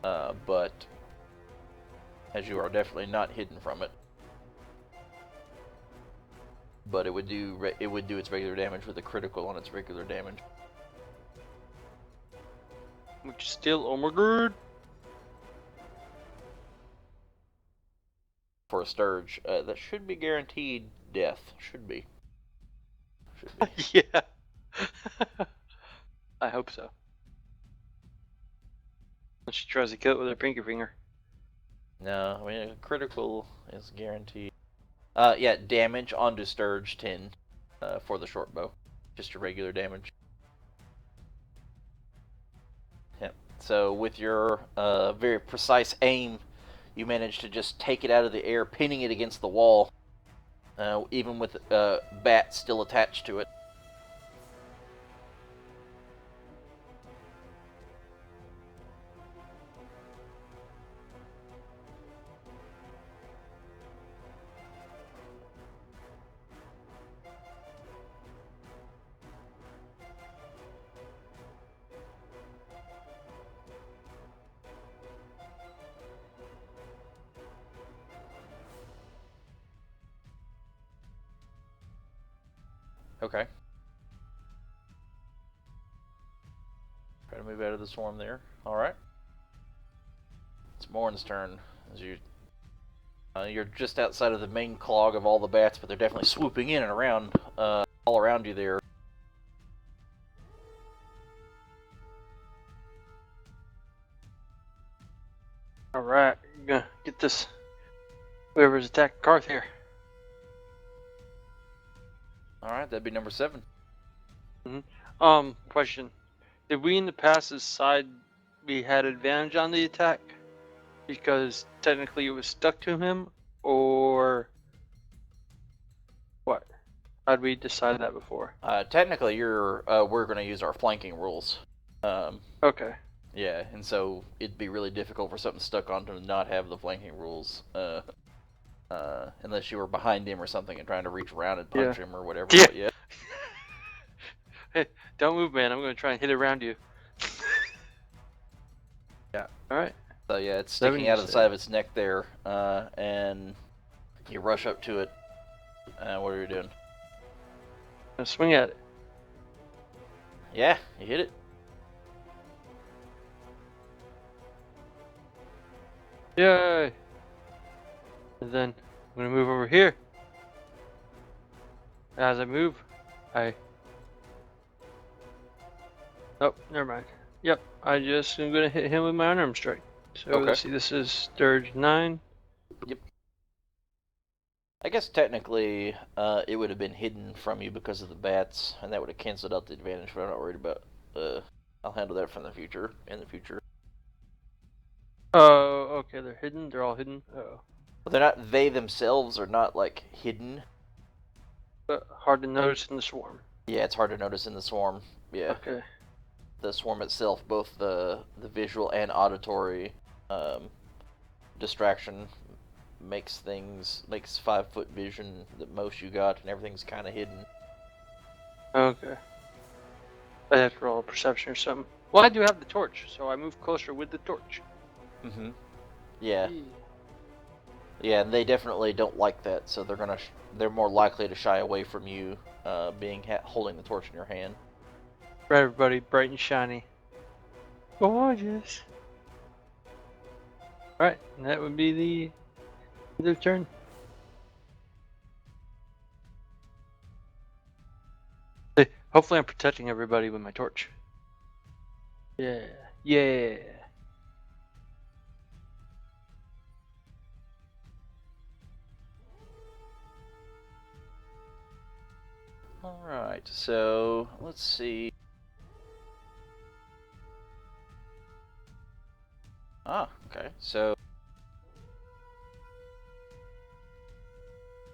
Speaker 1: but as you are definitely not hidden from it. But it would do its regular damage with a critical on its regular damage.
Speaker 2: Which is still, oh my god.
Speaker 1: For a Sturge, that should be guaranteed death. Should be.
Speaker 2: Yeah. I hope so. When she tries to kill it with her pinky finger.
Speaker 1: No, I mean a critical is guaranteed. Yeah, damage onto Sturge 10 for the short bow. Just your regular damage. Yep. So with your very precise aim, you manage to just take it out of the air, pinning it against the wall, even with bat still attached to it. Okay. Try to move out of the swarm there. Alright. It's Morn's turn. As you're just outside of the main clog of all the bats, but they're definitely swooping in and around, all around you there.
Speaker 2: Alright, you're gonna get this. Whoever's attacking Karth here.
Speaker 1: Alright, that'd be number 7.
Speaker 2: Question. Did we in the past decide we had advantage on the attack? Because technically it was stuck to him, or what? How'd we decide that before?
Speaker 1: Technically, we're going to use our flanking rules.
Speaker 2: Okay.
Speaker 1: Yeah, and so it'd be really difficult for something stuck onto him to not have the flanking rules. Unless you were behind him or something and trying to reach around and punch him or whatever.
Speaker 2: Yeah.
Speaker 1: But yeah.
Speaker 2: Hey, don't move, man. I'm gonna try and hit it around you.
Speaker 1: Yeah.
Speaker 2: Alright.
Speaker 1: So yeah, it's sticking out of the side of its neck there, and you rush up to it. What are you doing?
Speaker 2: Gonna swing at it.
Speaker 1: Yeah, you hit it.
Speaker 2: Yay! And then I'm gonna move over here. As I move, Oh, never mind. Yep, I'm gonna hit him with my unarmed strike. So
Speaker 1: Okay.
Speaker 2: let's see, this is Sturge 9.
Speaker 1: I guess technically, it would have been hidden from you because of the bats, and that would have canceled out the advantage. But I'm not worried about. I'll handle that in the future.
Speaker 2: Oh, okay, they're hidden. They're all hidden. Oh,
Speaker 1: But they're not. They themselves are not like hidden.
Speaker 2: but hard to notice in the swarm.
Speaker 1: Yeah, it's hard to notice in the swarm. Yeah.
Speaker 2: Okay.
Speaker 1: The swarm itself, both the visual and auditory distraction makes 5-foot vision the most you got, and everything's kind of hidden.
Speaker 2: Okay. I have to roll a perception or something. Well, I do have the torch, so I move closer with the torch.
Speaker 1: Mm-hmm. Yeah. Yeah, and they definitely don't like that, so they're more likely to shy away from you, holding the torch in your hand.
Speaker 2: Right, everybody, bright and shiny. Gorgeous. Alright, and that would be the turn. Hey, hopefully I'm protecting everybody with my torch. Yeah. Yeah.
Speaker 1: Alright, so let's see. Ah, okay. So,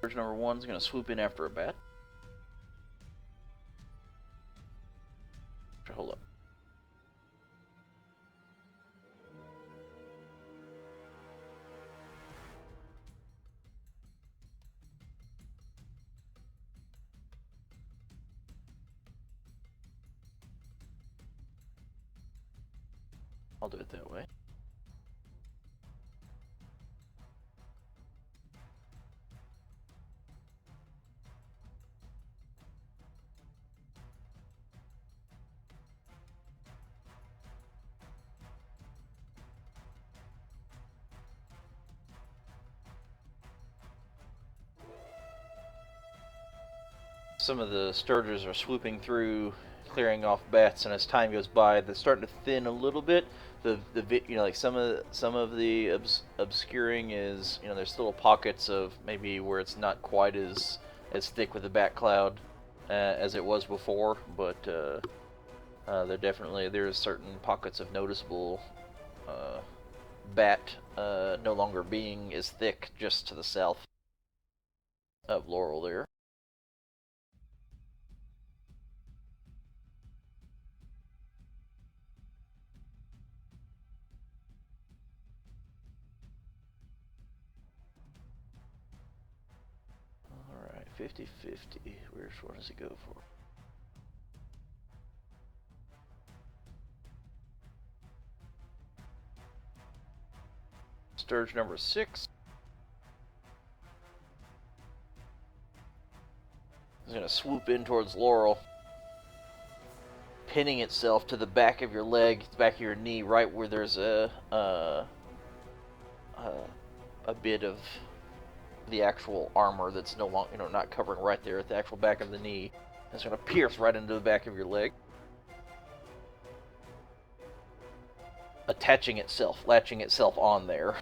Speaker 1: Surge number 1's going to swoop in after a bat. Hold up. I'll do it that way. Some of the Sturgers are swooping through, clearing off bats, and as time goes by, they're starting to thin a little bit. Like some of the obscuring is, there's little pockets of maybe where it's not quite as thick with the bat cloud as it was before, but there's certain pockets of noticeable bat no longer being as thick just to the south of Laurel there. Alright, 50-50. Which one does it go for? Sturge number 6 is going to swoop in towards Laurel, pinning itself to the back of your leg, back of your knee, right where there's a bit of the actual armor that's no longer, not covering right there at the actual back of the knee. It's going to pierce right into the back of your leg, latching itself on there.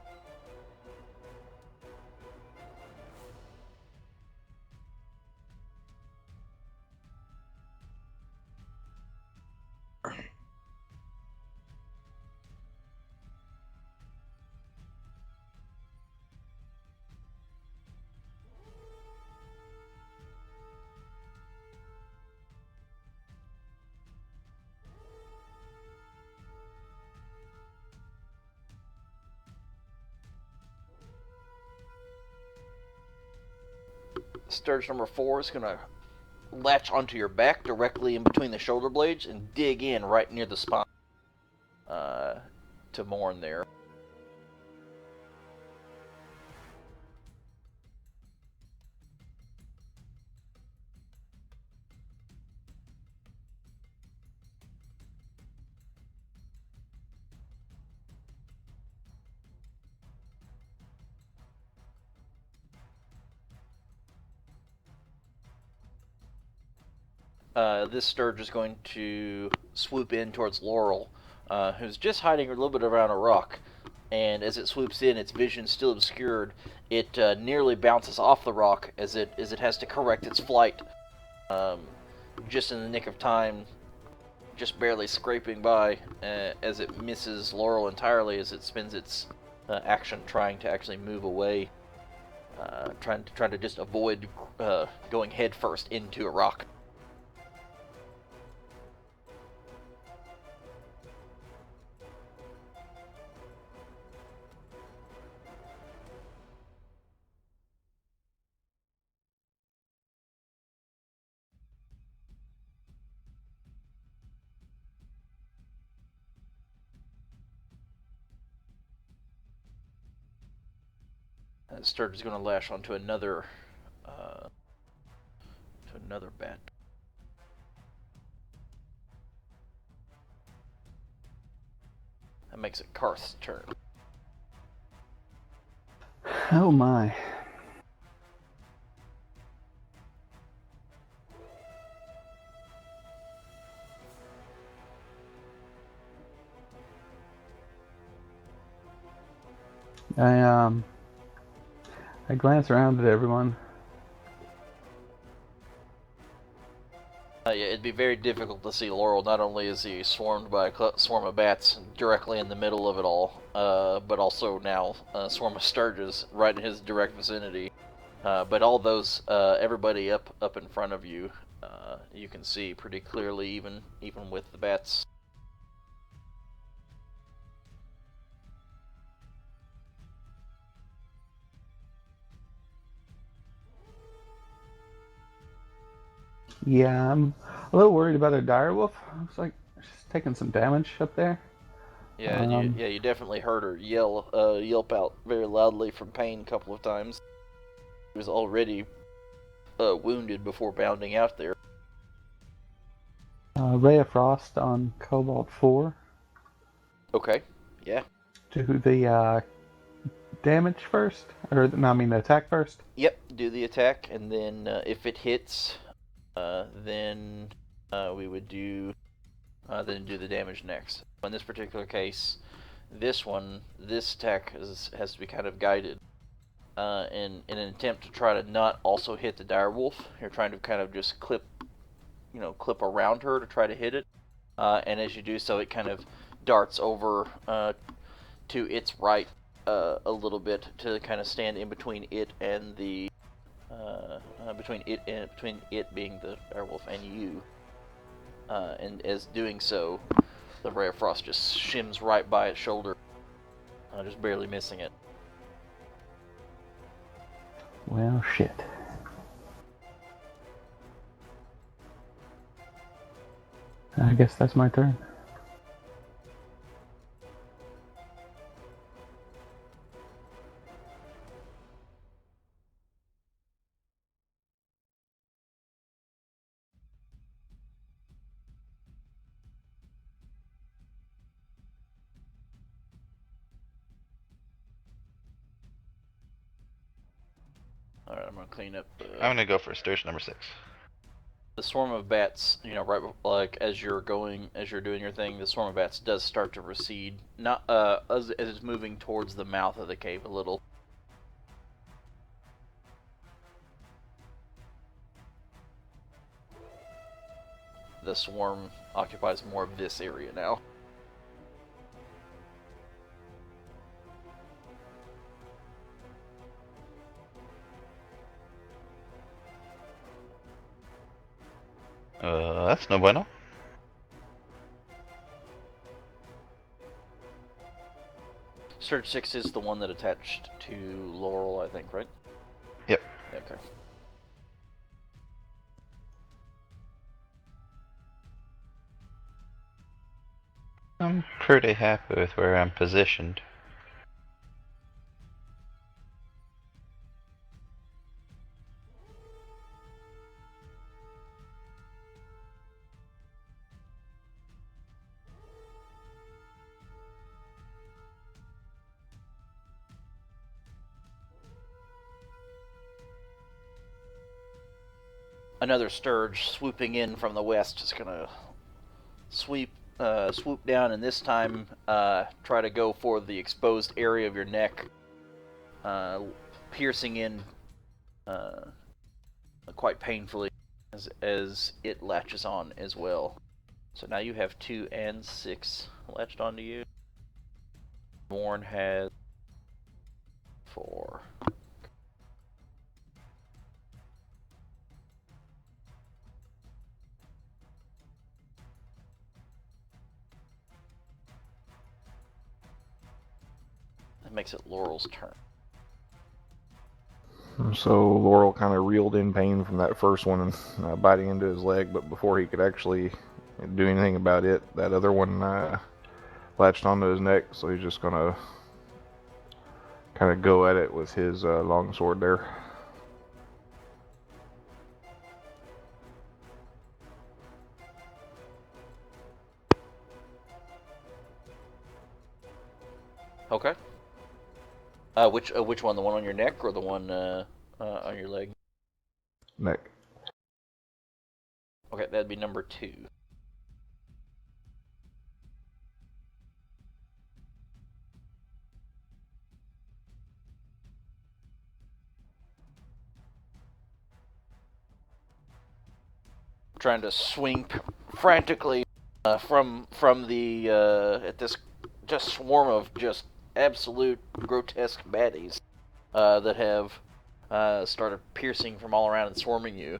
Speaker 1: Sturge number 4 is going to latch onto your back directly in between the shoulder blades and dig in right near the spine to mourn there. This Sturge is going to swoop in towards Laurel, who's just hiding a little bit around a rock. And as it swoops in, its vision still obscured. It nearly bounces off the rock as it has to correct its flight, just in the nick of time, just barely scraping by as it misses Laurel entirely as it spends its action trying to actually move away, trying to just avoid going head first into a rock. Sturge is going to lash onto another bat. That makes it Karth's turn.
Speaker 6: Oh my. I glance around at everyone.
Speaker 1: Yeah, it'd be very difficult to see Laurel. Not only is he swarmed by a swarm of bats directly in the middle of it all, but also now a swarm of sturges right in his direct vicinity. But all those, everybody up in front of you, you can see pretty clearly, even with the bats.
Speaker 6: Yeah, I'm a little worried about a direwolf. Looks like she's taking some damage up there.
Speaker 1: Yeah, and you definitely heard her yelp out very loudly from pain a couple of times. He was already wounded before bounding out there.
Speaker 6: Ray of Frost on Kobold 4.
Speaker 1: Okay, yeah.
Speaker 6: Do the damage first, or no, I mean the attack first.
Speaker 1: Yep, do the attack, and then if it hits, then we would do the damage next. In this particular case, this attack has to be kind of guided. In an attempt to try to not also hit the direwolf, you're trying to kind of just clip around her to try to hit it. And as you do so, it kind of darts over to its right a little bit to kind of stand in between it and the between it being the direwolf and you. And as doing so, the Ray of Frost just shims right by its shoulder, just barely missing it.
Speaker 6: Well, shit. I guess that's my turn.
Speaker 1: Alright, I'm gonna clean up.
Speaker 3: I'm gonna go for sturge number 6.
Speaker 1: The swarm of bats, right like as you're doing your thing, the swarm of bats does start to recede, not as it's moving towards the mouth of the cave a little. The swarm occupies more of this area now.
Speaker 3: That's no bueno.
Speaker 1: Surge 6 is the one that attached to Laurel, I think, right?
Speaker 3: Yep.
Speaker 1: Okay.
Speaker 3: I'm pretty happy with where I'm positioned.
Speaker 1: Another Sturge swooping in from the west is gonna swoop down, and this time try to go for the exposed area of your neck, piercing in quite painfully as it latches on as well. So now you have 2 and 6 latched onto you. Morn has 4. That makes it Laurel's turn.
Speaker 4: So Laurel kind of reeled in pain from that first one and biting into his leg, but before he could actually do anything about it, that other one latched onto his neck, so he's just gonna kind of go at it with his long sword there.
Speaker 1: Okay. Which one? The one on your neck or the one on your leg?
Speaker 4: Neck.
Speaker 1: Okay, that'd be number 2. trying to swing frantically from the at this just swarm of just absolute grotesque baddies that have started piercing from all around and swarming you.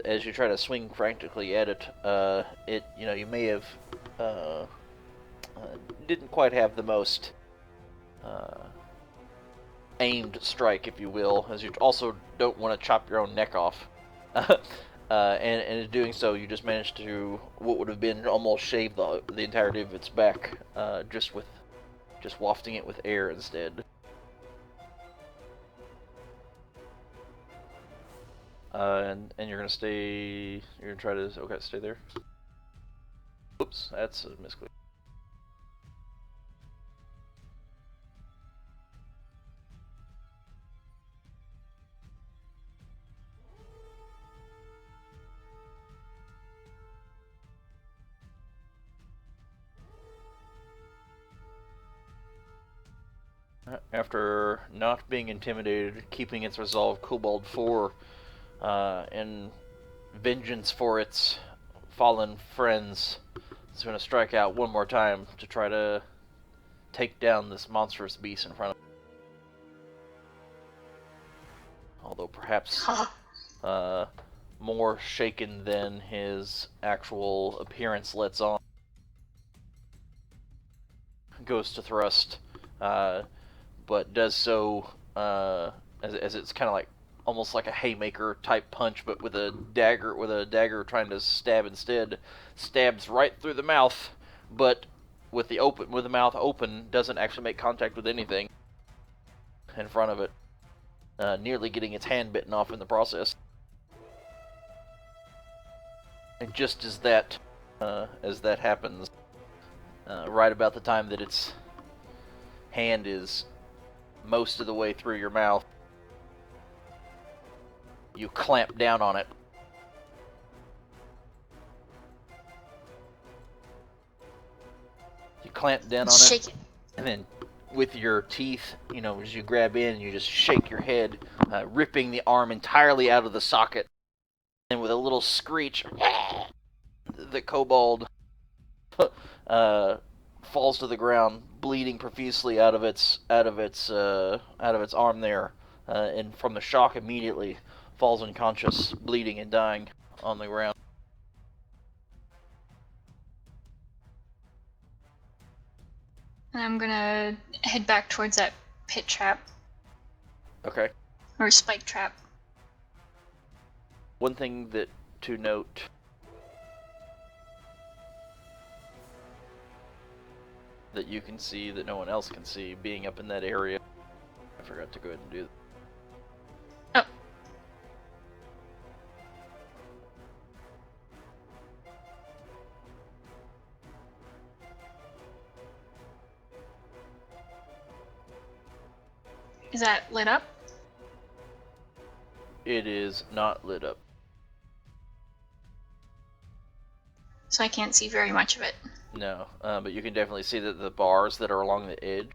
Speaker 1: As you try to swing frantically at it, you may have didn't quite have the most aimed strike, if you will, as you also don't want to chop your own neck off. And in doing so, you just managed to what would have been almost shave the entirety of its back, just wafting it with air instead. And you're gonna stay. You're gonna try to stay there. Oops, that's a misclick. After not being intimidated, keeping its resolve, Kobold 4, in vengeance for its fallen friends, is going to strike out one more time to try to take down this monstrous beast in front of him. Although perhaps more shaken than his actual appearance lets on. Goes to thrust, but does so as it's kind of like almost like a haymaker type punch, but with a dagger trying to stab instead. Stabs right through the mouth, but with the mouth open, doesn't actually make contact with anything in front of it, nearly getting its hand bitten off in the process. And just as that happens, right about the time that its hand is most of the way through your mouth, you clamp down on it. You clamp down on
Speaker 5: Shake it.
Speaker 1: And then with your teeth, as you grab in, you just shake your head, ripping the arm entirely out of the socket. And with a little screech, the kobold falls to the ground, bleeding profusely out of its arm there, and from the shock immediately falls unconscious, bleeding and dying on the ground.
Speaker 5: And I'm gonna head back towards that pit trap.
Speaker 1: Okay.
Speaker 5: Or spike trap.
Speaker 1: One thing to note that you can see that no one else can see, being up in that area. I forgot to go ahead and do that.
Speaker 5: Oh. Is that lit up?
Speaker 1: It is not lit up.
Speaker 5: So I can't see very much of it.
Speaker 1: No, but you can definitely see that the bars that are along the edge,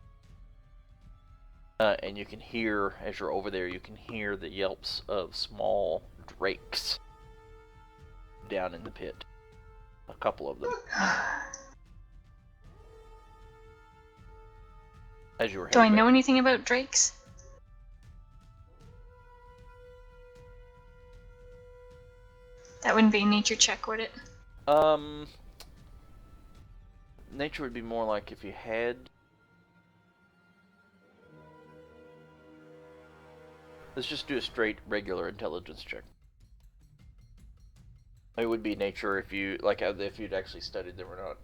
Speaker 1: and you can hear, as you're over there, you can hear the yelps of small drakes down in the pit. A couple of them. As you were
Speaker 5: Do I
Speaker 1: heading
Speaker 5: know
Speaker 1: back.
Speaker 5: anything about drakes? That wouldn't be a nature check, would it?
Speaker 1: Nature would be more like if you had. Let's just do a straight regular intelligence check. It would be nature if you'd actually studied them or not.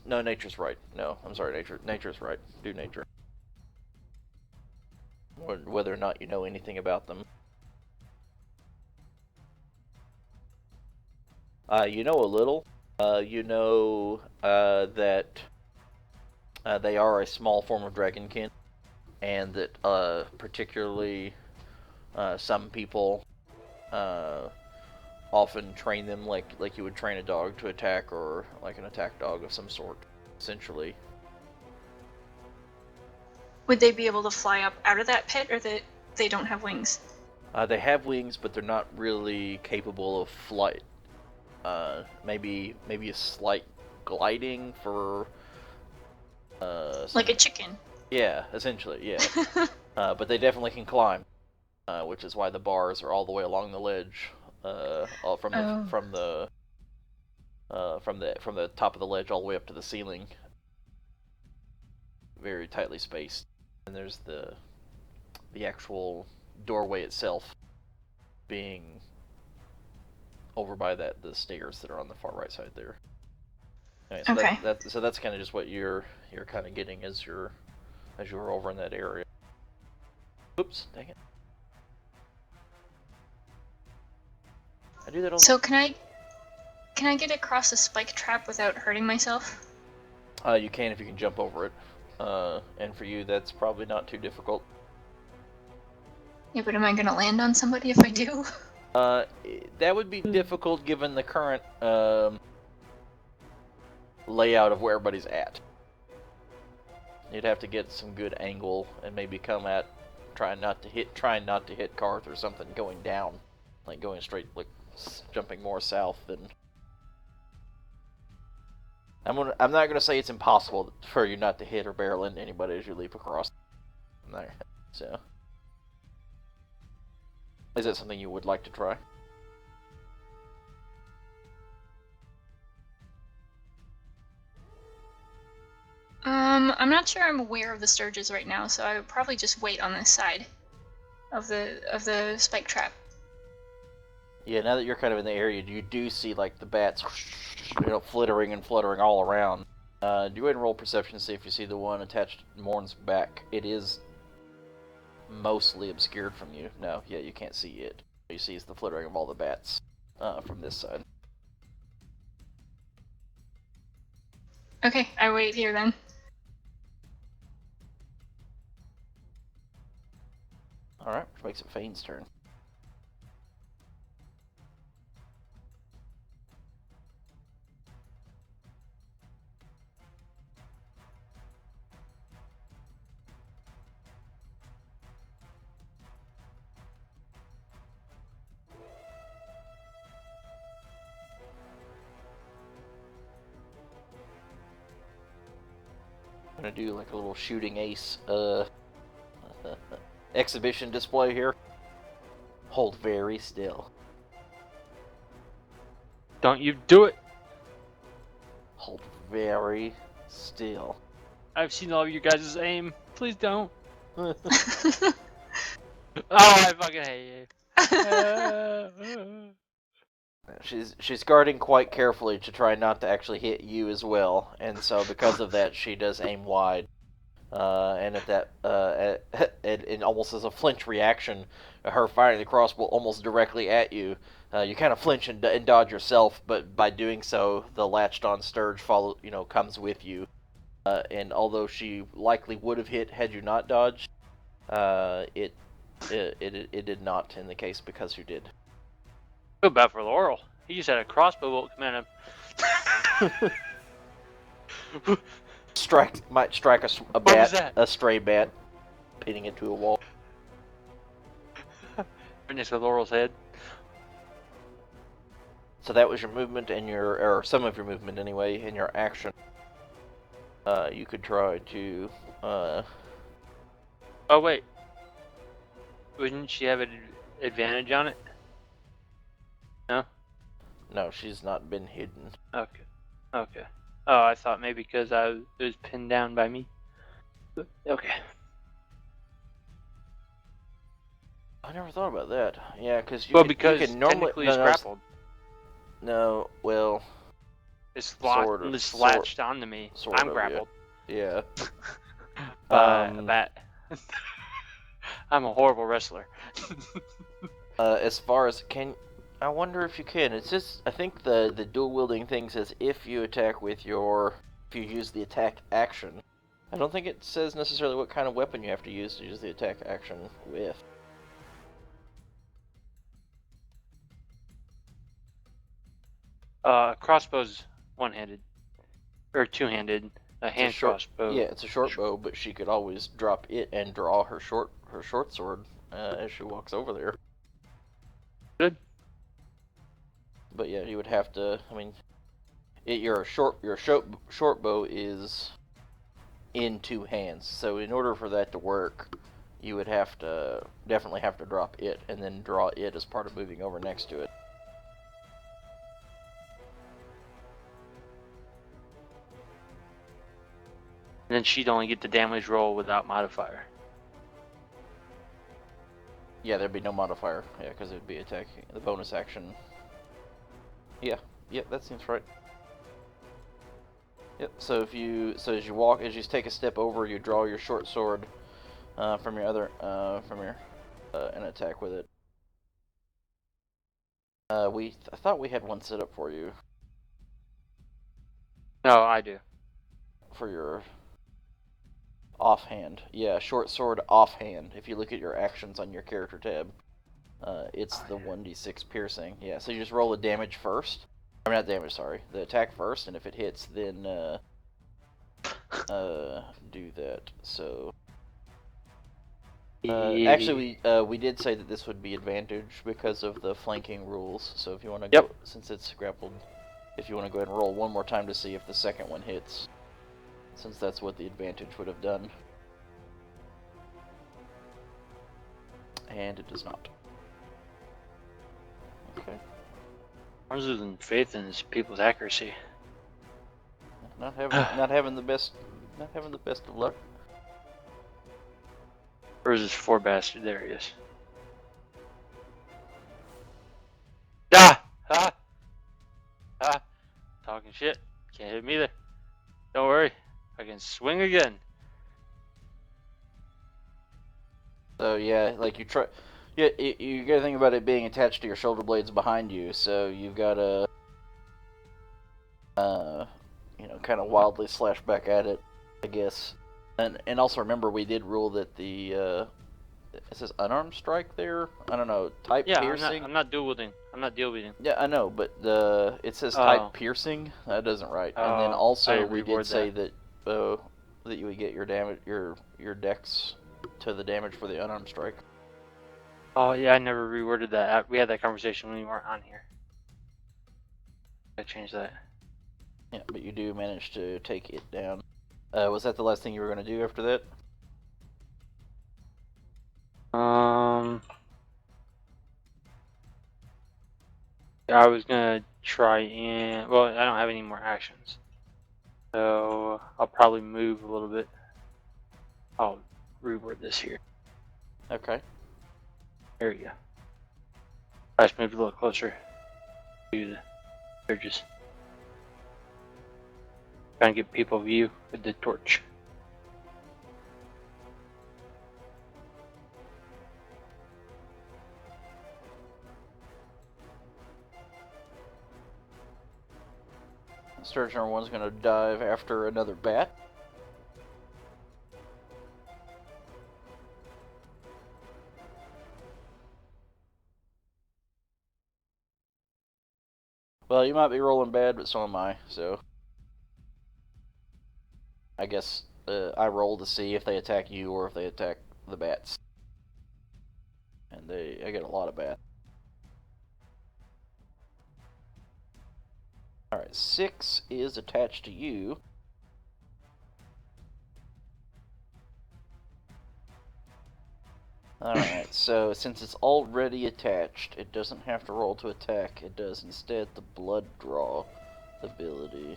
Speaker 1: No, nature's right. No, I'm sorry, nature's right. Do nature. Whether or not you know anything about them. You know a little. You know that they are a small form of dragonkin, and that particularly some people often train them like you would train a dog to attack, or like an attack dog of some sort, essentially.
Speaker 5: Would they be able to fly up out of that pit, or that they don't have wings?
Speaker 1: They have wings, but they're not really capable of flight. Maybe a slight gliding for.
Speaker 5: Like a chicken.
Speaker 1: Yeah, essentially, yeah. But they definitely can climb, which is why the bars are all the way along the ledge, all from the from the top of the ledge all the way up to the ceiling, very tightly spaced. And there's the actual doorway itself being over by the stairs that are on the far right side there. Anyway, so
Speaker 5: Okay.
Speaker 1: so that's kind of just what you're kind of getting as you're over in that area. Oops, dang it. I do that all the
Speaker 5: So can I get across a spike trap without hurting myself?
Speaker 1: You can if you can jump over it. And for you, that's probably not too difficult.
Speaker 5: Yeah, but am I gonna land on somebody if I do?
Speaker 1: That would be difficult given the current layout of where everybody's at. You'd have to get some good angle and maybe come at trying not to hit Karth or something going down, like going straight, like jumping more south than. I'm not gonna say it's impossible for you not to hit or barrel into anybody as you leap across there. So, is that something you would like to try?
Speaker 5: I'm not sure I'm aware of the sturges right now, so I would probably just wait on this side of the spike trap.
Speaker 1: Yeah, now that you're kind of in the area, you do see like the bats, flittering and fluttering all around. Do go ahead and roll perception to see if you see the one attached to Morn's back. It is mostly obscured from you. No, yeah, you can't see it. What you see is the flittering of all the bats from this side.
Speaker 5: Okay, I wait here then.
Speaker 1: Alright, which makes it Fane's turn. I'm gonna do like a little shooting ace exhibition display here. Hold very still.
Speaker 2: Don't you do it!
Speaker 1: Hold very still.
Speaker 2: I've seen all of you guys' aim. Please don't. Oh, I fucking hate you.
Speaker 1: She's guarding quite carefully to try not to actually hit you as well, and so because of that, she does aim wide. And at that, and almost as a flinch reaction, her firing the crossbow almost directly at you. You kind of flinch and dodge yourself, but by doing so, the latched-on Sturge comes with you. And although she likely would have hit had you not dodged, it did not in the case because you did.
Speaker 2: Feel bad for Laurel. He just had a crossbow bolt come at him.
Speaker 1: Might strike a bat, a stray bat, pinning it to a wall.
Speaker 2: Right next to Laurel's head.
Speaker 1: So that was your movement and or some of your movement anyway, in your action. You could try to.
Speaker 2: Oh wait. Wouldn't she have an advantage on it? No.
Speaker 1: No, she's not been hidden.
Speaker 2: Okay. Okay. Oh, I thought maybe because it was pinned down by me. Okay.
Speaker 1: I never thought about that. Yeah, because you
Speaker 2: because
Speaker 1: you can normally
Speaker 2: technically it's grappled.
Speaker 1: No, well,
Speaker 2: It's
Speaker 1: sort of,
Speaker 2: latched onto me.
Speaker 1: sort
Speaker 2: I'm
Speaker 1: of,
Speaker 2: grappled.
Speaker 1: Yeah.
Speaker 2: By a bat. I'm a horrible wrestler.
Speaker 1: As far as I wonder if you can. It's just I think the dual wielding thing says if you attack with if you use the attack action. I don't think it says necessarily what kind of weapon you have to use the attack action with.
Speaker 2: Crossbow's one-handed. Or two-handed. A hand crossbow.
Speaker 1: Yeah, it's a short bow, but she could always drop it and draw her short sword as she walks over there.
Speaker 2: Good.
Speaker 1: But yeah, you would have to. I mean, your short bow is in two hands. So in order for that to work, you would have to definitely have to drop it and then draw it as part of moving over next to it.
Speaker 2: And then she'd only get the damage roll without modifier.
Speaker 1: Yeah, there'd be no modifier. Yeah, because it'd be attacking the bonus action. Yeah, that seems right. Yep. So as you walk, as you take a step over, you draw your short sword from your and attack with it. I thought we had one set up for you
Speaker 2: No, I do.
Speaker 1: for your offhand. Yeah, short sword offhand. If you look at your actions on your character tab, it's the 1d6 piercing. Yeah, so you just roll the damage first. I mean, not damage, sorry. The attack first, and if it hits, then do that. So actually, we did say that this would be advantage because of the flanking rules. So if you want to go, since it's grappled, if you want to go ahead and roll one more time to see if the second one hits, since that's what the advantage would have done. And it does not. Okay.
Speaker 2: I'm losing faith in these people's accuracy.
Speaker 1: Not having the best of luck.
Speaker 2: Where's this 4 bastard? There he is. Ah! Ah! Ah! Talking shit. Can't hit me either. Don't worry. I can swing again.
Speaker 1: So yeah, like you try. Yeah, you gotta think about it being attached to your shoulder blades behind you, so you've gotta, kind of wildly slash back at it, I guess. And also remember, we did rule that the it says unarmed strike there. I don't know, type piercing.
Speaker 2: I'm not dual wielding. I'm not dual wielding.
Speaker 1: Yeah, I know, but it says type piercing. That doesn't right. And then also we did say that that you would get your damage, your dex to the damage for the unarmed strike.
Speaker 2: Oh yeah, I never reworded that. We had that conversation when you weren't on here. I changed that.
Speaker 1: Yeah, but you do manage to take it down. Was that the last thing you were going to do after that?
Speaker 2: I was gonna try and I don't have any more actions, so I'll probably move a little bit. I'll reword this here.
Speaker 1: Okay.
Speaker 2: There we go. I just moved a little closer to the surges. Trying to get people view with the torch.
Speaker 1: Sturgeon number 1's going to dive after another bat. Well, you might be rolling bad, but so am I, so I guess I roll to see if they attack you or if they attack the bats. And I get a lot of bats. Alright, 6 is attached to you. Alright, so since it's already attached, it doesn't have to roll to attack. It does instead the blood draw ability.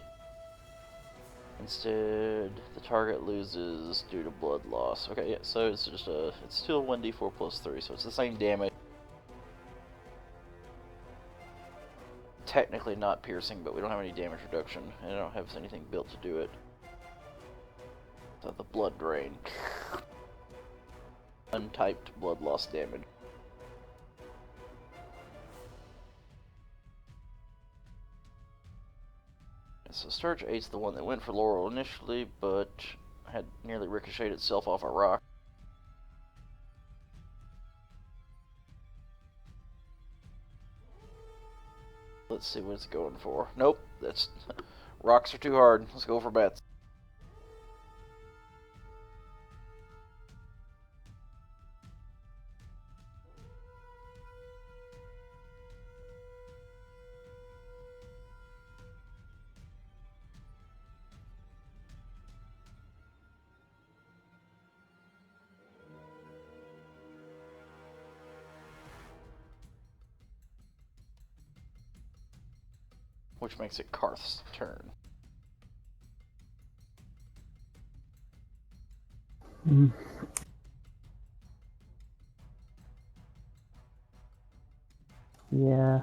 Speaker 1: Instead, the target loses due to blood loss. Okay, yeah, so it's just it's still 1d4 plus 3, so it's the same damage. Technically not piercing, but we don't have any damage reduction, and I don't have anything built to do it. So the blood drain. Untyped blood loss damage. So Sturge 8's the one that went for Laurel initially, but had nearly ricocheted itself off a rock. Let's see what it's going for. Nope, that's rocks are too hard. Let's go for bats. which makes it Karth's turn.
Speaker 6: Mm. Yeah.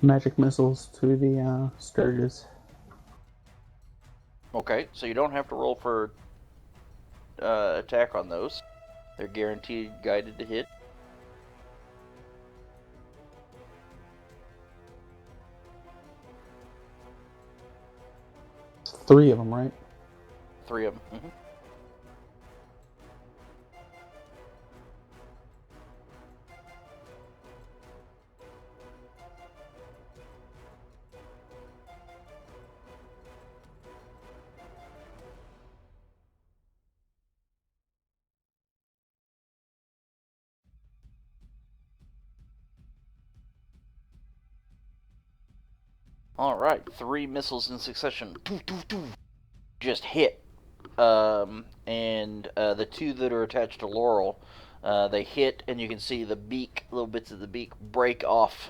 Speaker 6: Magic missiles to the Sturges.
Speaker 1: Okay, so you don't have to roll for attack on those. They're guaranteed guided to hit.
Speaker 6: Three of them, right?
Speaker 1: 3 of them. Mm-hmm. Alright, 3 missiles in succession. Just hit. And the 2 that are attached to Laurel, they hit, and you can see the beak, little bits of the beak, break off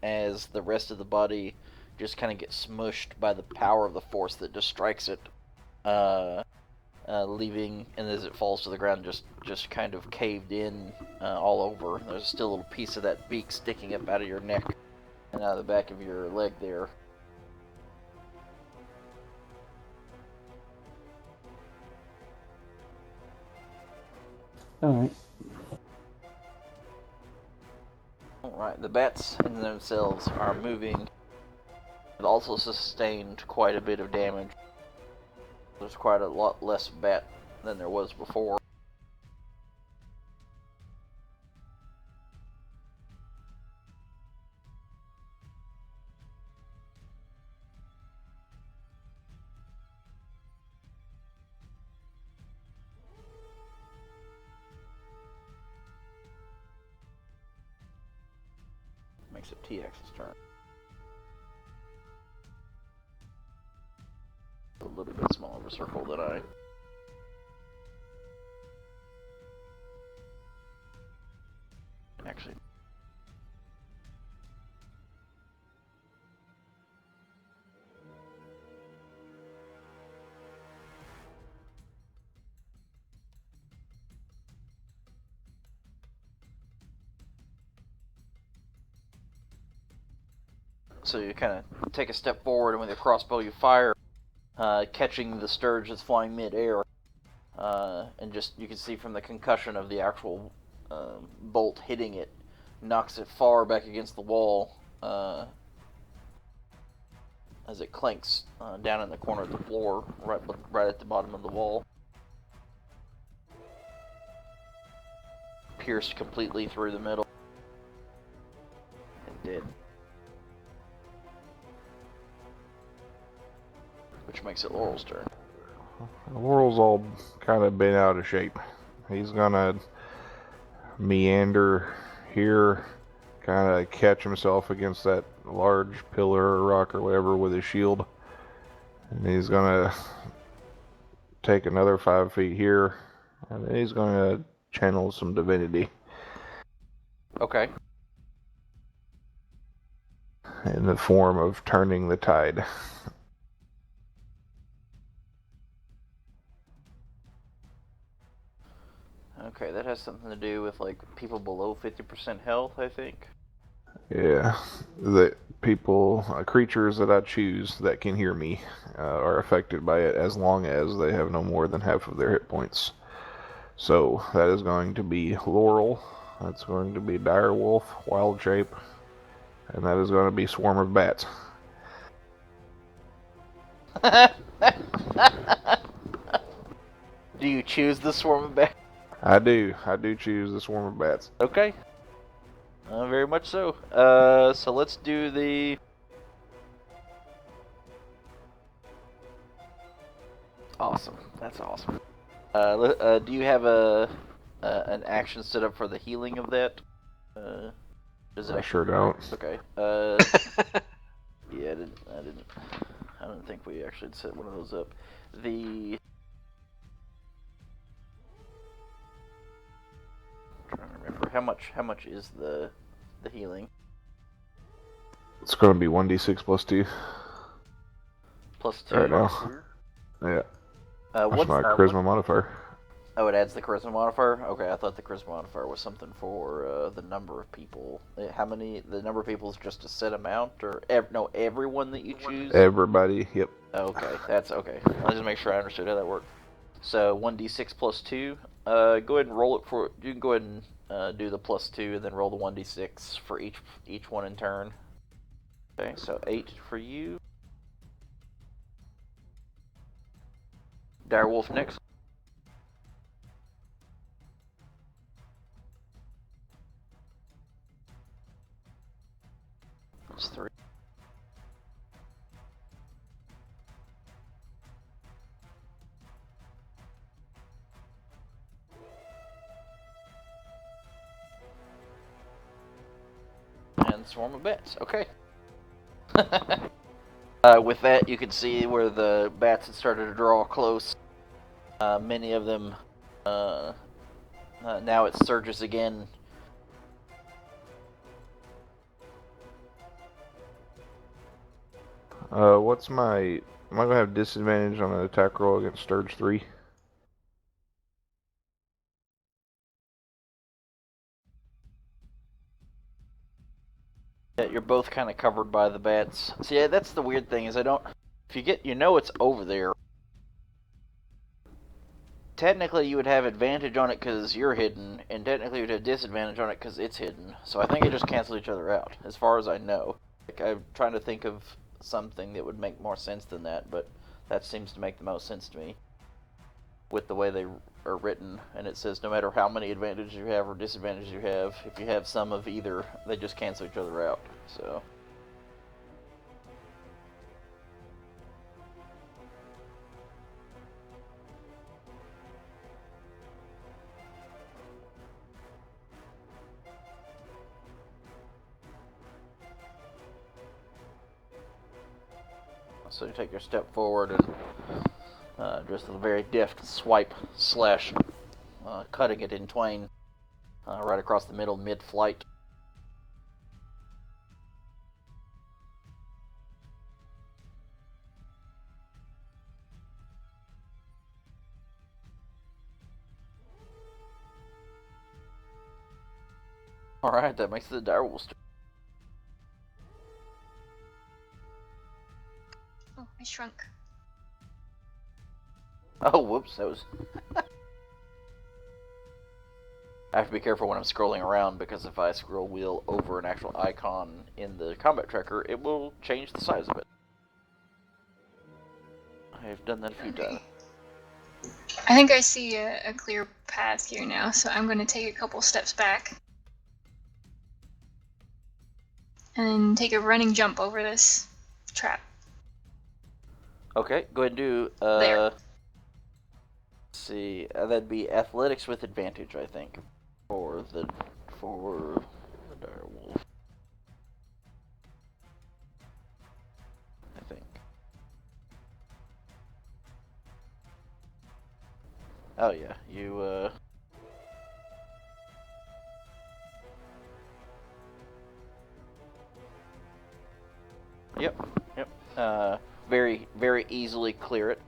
Speaker 1: as the rest of the body just kind of gets smushed by the power of the force that just strikes it. Leaving, and as it falls to the ground, just kind of caved in all over. There's still a little piece of that beak sticking up out of your neck and out of the back of your leg there.
Speaker 6: Alright.
Speaker 1: Alright, the bats in themselves are moving, but also sustained quite a bit of damage. There's quite a lot less bat than there was before. Makes it Tiax's turn. A little bit smaller of a circle than I. Actually. So you kind of take a step forward, and with your crossbow you fire, catching the sturge that's flying mid-air. And just, you can see from the concussion of the actual bolt hitting it, knocks it far back against the wall as it clanks down in the corner of the floor, right at the bottom of the wall. Pierced completely through the middle. And dead. Which makes it Laurel's turn.
Speaker 4: Laurel's all kind of been out of shape. He's gonna meander here, kind of catch himself against that large pillar or rock or whatever with his shield. And he's gonna take another 5 feet here, and then he's gonna channel some divinity
Speaker 1: Okay.
Speaker 4: in the form of turning the tide.
Speaker 1: Okay, that has something to do with, like, people below 50% health, I think.
Speaker 4: Yeah, the people, creatures that I choose that can hear me are affected by it as long as they have no more than half of their hit points. So that is going to be Laurel, that's going to be Direwolf, Wild Shape, and that is going to be Swarm of Bats.
Speaker 1: Do you choose the swarm of bats?
Speaker 4: I do choose the Swarm of Bats.
Speaker 1: Okay. Very much so. So let's do the... Awesome. That's awesome. Do you have an action set up for the healing of that? Does it
Speaker 4: I sure don't.
Speaker 1: Okay. Yeah, I didn't think we actually set one of those up. How much is the healing?
Speaker 4: It's going to be 1d6 plus 2
Speaker 1: Plus 2.
Speaker 4: right now. Yeah. That's
Speaker 1: What's
Speaker 4: my charisma modifier.
Speaker 1: Oh, it adds the charisma modifier? Okay, I thought the charisma modifier was something for the number of people. How many? The number of people is just a set amount, or no, everyone that you choose?
Speaker 4: Everybody, yep.
Speaker 1: Okay, that's okay. I'll just make sure I understood how that worked. So 1d6 plus 2. Go ahead and roll it for. You can go ahead and do the plus 2, and then roll the 1d6 for each one in turn. Okay, so 8 for you. Direwolf next. That's 3. And swarm of bats. Okay. With that, you can see where the bats had started to draw close. Many of them. Now it surges again.
Speaker 4: What's my... Am I going to have disadvantage on an attack roll against Sturge 3?
Speaker 1: Yeah, you're both kind of covered by the bats. See, yeah, that's the weird thing is if you get, it's over there. Technically, you would have advantage on it because you're hidden, and technically you'd have disadvantage on it because it's hidden. So I think it just cancels each other out, as far as I know. Like, I'm trying to think of something that would make more sense than that, but that seems to make the most sense to me with the way they are written. And it says no matter how many advantages you have or disadvantages you have, if you have some of either, they just cancel each other out. So... So you take your step forward and just a very deft swipe slash, cutting it in twain, right across the middle, mid-flight. Alright, that makes it the direwolf.
Speaker 5: Oh, I shrunk.
Speaker 1: Oh, whoops, that was... I have to be careful when I'm scrolling around, because if I scroll wheel over an actual icon in the combat tracker, it will change the size of it. I've done that a few times.
Speaker 5: I think I see a clear path here now, so I'm going to take a couple steps back. And take a running jump over this trap.
Speaker 1: Okay, go ahead and do,
Speaker 5: There.
Speaker 1: let's see, that'd be athletics with advantage, I think, for the direwolf. I think. Oh yeah, you, Yep. Very, very easily clear it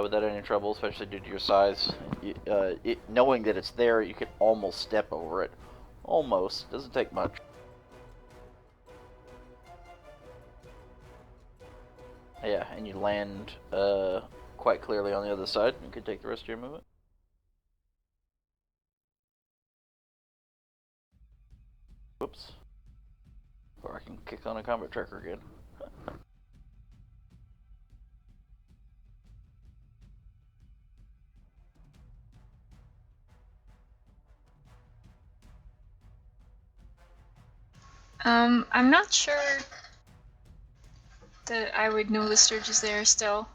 Speaker 1: without any trouble, especially due to your size. Knowing that it's there, you can almost step over it. Almost. Doesn't take much. Yeah, and you land quite clearly on the other side. You can take the rest of your movement. Whoops. Or I can kick on a combat tracker again.
Speaker 5: I'm not sure that I would know the Sturge is there still.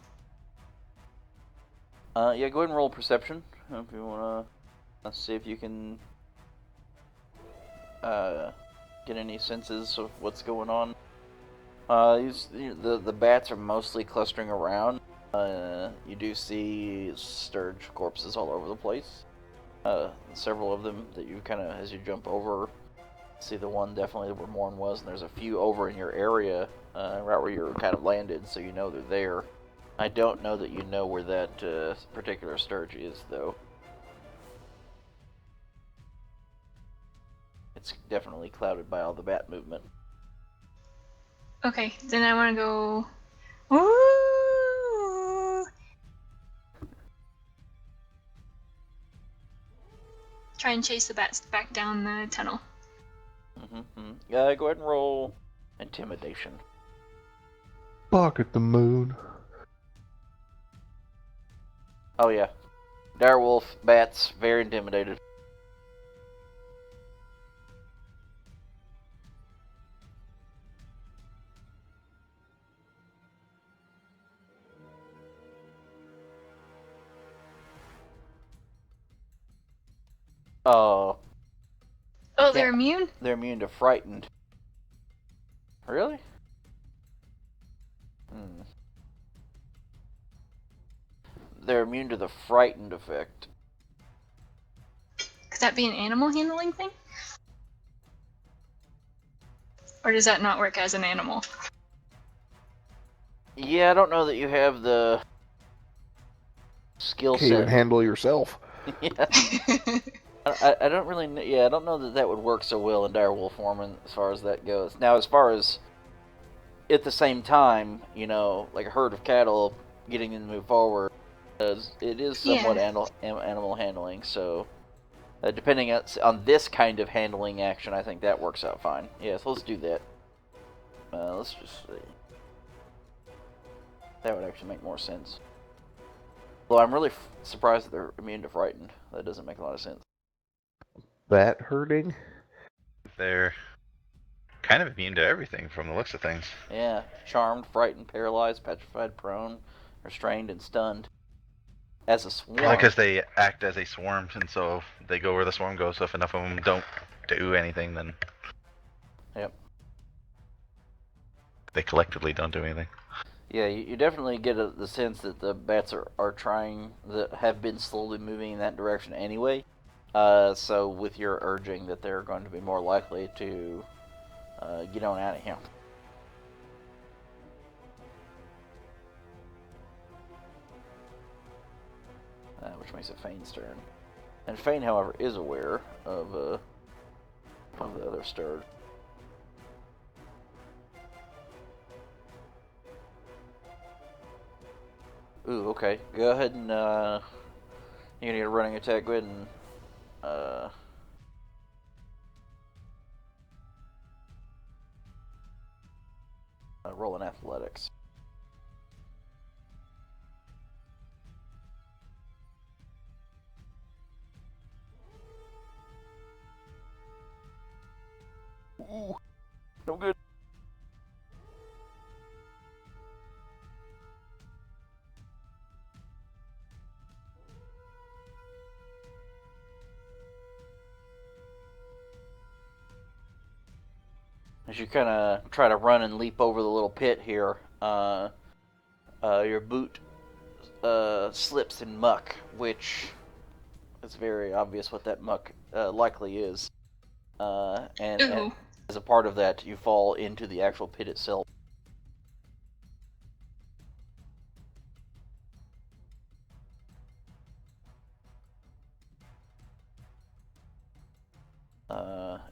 Speaker 1: Yeah, go ahead and roll perception if you wanna see if you can get any senses of what's going on. The bats are mostly clustering around. You do see Sturge corpses all over the place. several of them that you kind of, as you jump over, see the one definitely where Morn was, and there's a few over in your area, right where you're kind of landed, so you know they're there. I don't know that you know where that particular sturge is, though. It's definitely clouded by all the bat movement.
Speaker 5: Okay, then I want to go. Ooh! Try and chase the bats back down the tunnel.
Speaker 1: Yeah, go ahead and roll intimidation.
Speaker 4: Bark at the moon.
Speaker 1: Oh yeah, direwolf, bats, very intimidated. Oh.
Speaker 5: Oh, they're immune?
Speaker 1: They're immune to frightened. Really? They're immune to the frightened effect.
Speaker 5: Could that be an animal handling thing? Or does that not work as an animal?
Speaker 1: Yeah, I don't know that you have the skill
Speaker 4: Can't even
Speaker 1: set.
Speaker 4: handle yourself.
Speaker 1: Yeah. I don't really know. Yeah, I don't know that that would work so well in direwolf form as far as that goes. Now, as far as at the same time, you know, like a herd of cattle getting them to move forward, it is somewhat animal handling. So, depending on this kind of handling action, I think that works out fine. Yes, let's do that. Let's just see. That would actually make more sense. Though I'm really surprised that they're immune to frightened. That doesn't make a lot of sense.
Speaker 4: Bat herding?
Speaker 3: They're kind of immune to everything from the looks of things.
Speaker 1: Yeah, charmed, frightened, paralyzed, petrified, prone, restrained, and stunned. As a swarm.
Speaker 3: Probably because they act as a swarm, and so they go where the swarm goes. So if enough of them don't do anything, then
Speaker 1: Yep.
Speaker 3: they collectively don't do anything.
Speaker 1: Yeah, you definitely get the sense that the bats are trying, that have been slowly moving in that direction anyway. So with your urging that they're going to be more likely to get on out of here. Which makes it Fane's turn. And Fane, however, is aware of the other stirred. Ooh, okay. Go ahead and you need a running attack. Go ahead and roll an athletics. Ooh, no good. As you kind of try to run and leap over the little pit here, your boot slips in muck, which is very obvious what that muck likely is. And as a part of that, you fall into the actual pit itself.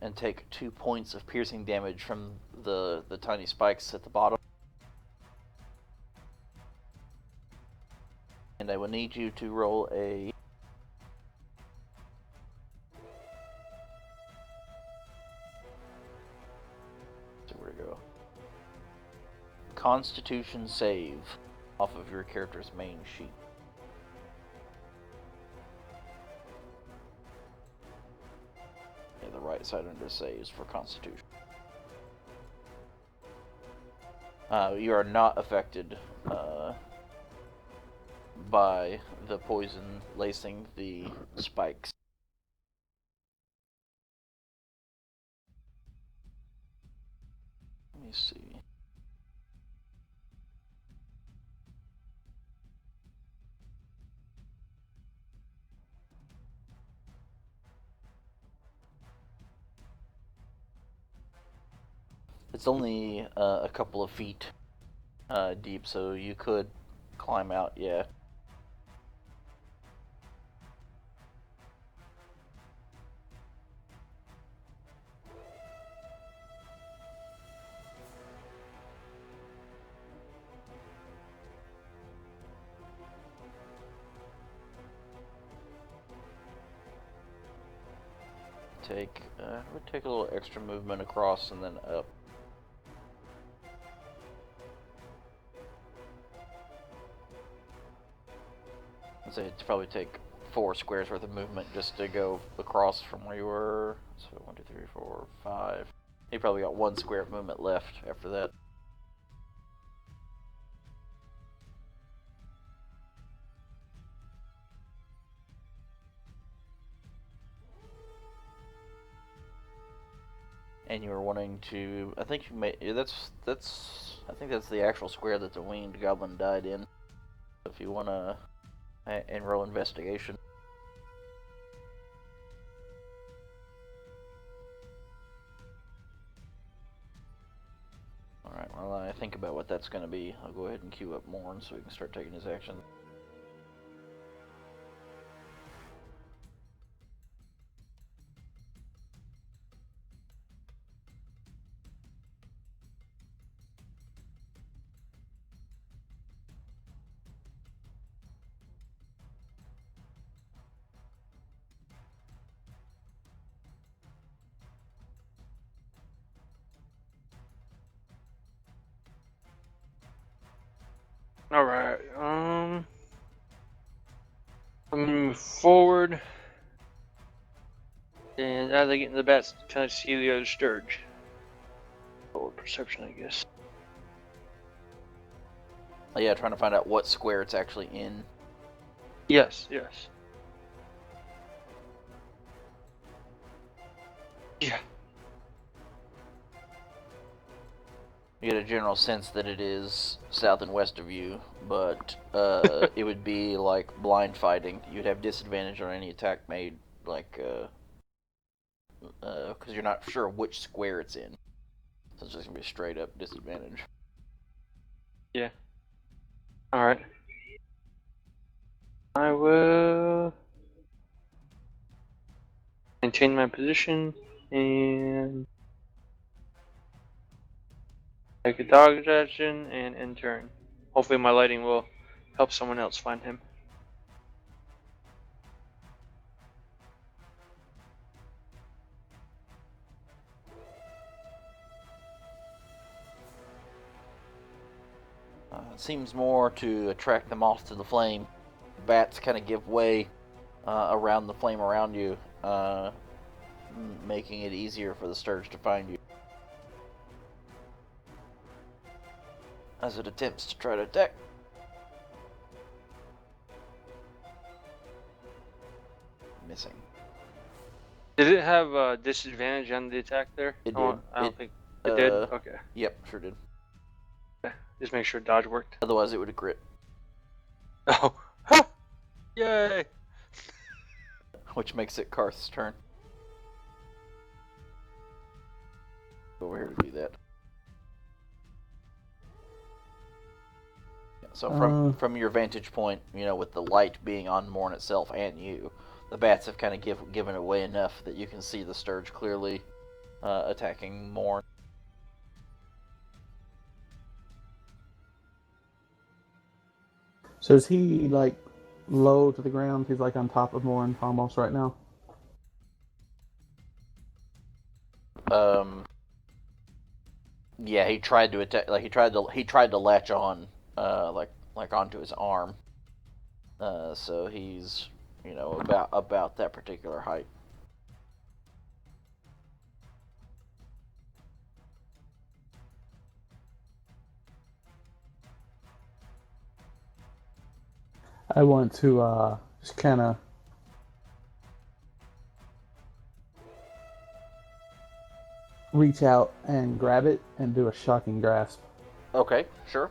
Speaker 1: And take 2 points of piercing damage from the tiny spikes at the bottom. And I will need you to roll a... So where to go? Constitution save off of your character's main sheet. The right side under saves for Constitution. You are not affected by the poison lacing the spikes. Let me see. It's only a couple of feet deep, so you could climb out, yeah. Would take a little extra movement across and then up. I'd say it'd probably take 4 squares worth of movement just to go across from where you were. So 1, 2, 3, 4, 5. You probably got 1 square of movement left after that. And you were wanting to, I think you made, I think that's the actual square that the winged goblin died in. So if you want to enroll investigation. Alright, while I think about what that's going to be, I'll go ahead and queue up Morn so we can start taking his action.
Speaker 2: Alright, I'm gonna move forward. And as I get into the bats, kind of see the other Sturge. Or perception, I guess.
Speaker 1: Oh, yeah, trying to find out what square it's actually in.
Speaker 2: Yes, yes. Yeah.
Speaker 1: You get a general sense that it is south and west of you, but it would be like blind fighting. You'd have disadvantage on any attack made, like, because you're not sure which square it's in. So it's just gonna be straight up disadvantage.
Speaker 2: Yeah. Alright. I will maintain my position and take a dodge action and end turn. Hopefully my lighting will help someone else find him.
Speaker 1: It seems more to attract the moth to the flame. Bats kind of give way around the flame around you, making it easier for the Sturge to find you. As it attempts to try to attack. Missing.
Speaker 2: Did it have a disadvantage on the attack there?
Speaker 1: It
Speaker 2: Oh,
Speaker 1: did.
Speaker 2: I don't think it did. Okay.
Speaker 1: Yep, sure did.
Speaker 2: Just make sure dodge worked.
Speaker 1: Otherwise, it would have crit.
Speaker 2: Oh. Ha! Yay!
Speaker 1: Which makes it Karth's turn. Over here to do that. Yeah, so from your vantage point, you know, with the light being on Morn itself and you, the bats have kind of given away enough that you can see the Sturge clearly attacking Morn.
Speaker 6: So is he like low to the ground? He's like on top of Morin almost right now.
Speaker 1: Yeah, he tried to attack. Like he tried to latch on, like onto his arm. So he's, you know, about that particular height.
Speaker 6: I want to just kind of reach out and grab it and do a shocking grasp.
Speaker 1: Okay, sure.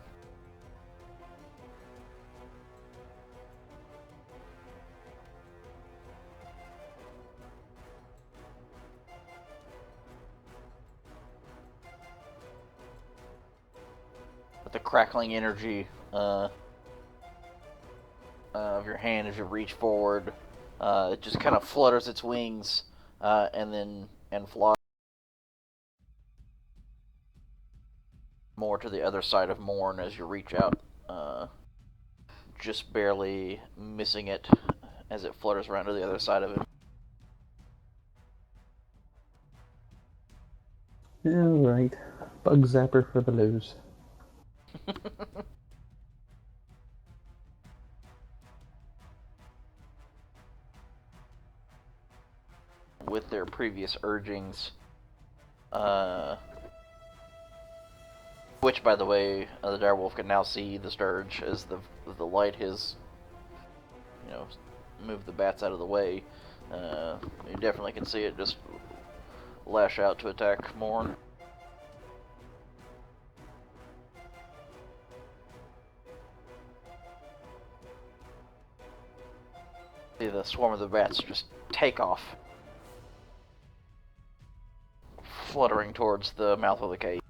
Speaker 1: the crackling energy of your hand as you reach forward. It just kind of flutters its wings and flies more to the other side of Morn as you reach out, just barely missing it as it flutters around to the other side of him.
Speaker 6: Alright. Bug zapper for the lose.
Speaker 1: With their previous urgings, which, by the way, the direwolf can now see the Sturge as the light has, moved the bats out of the way. You definitely can see it just lash out to attack Morn. See the swarm of the bats just take off, fluttering towards the mouth of the cave.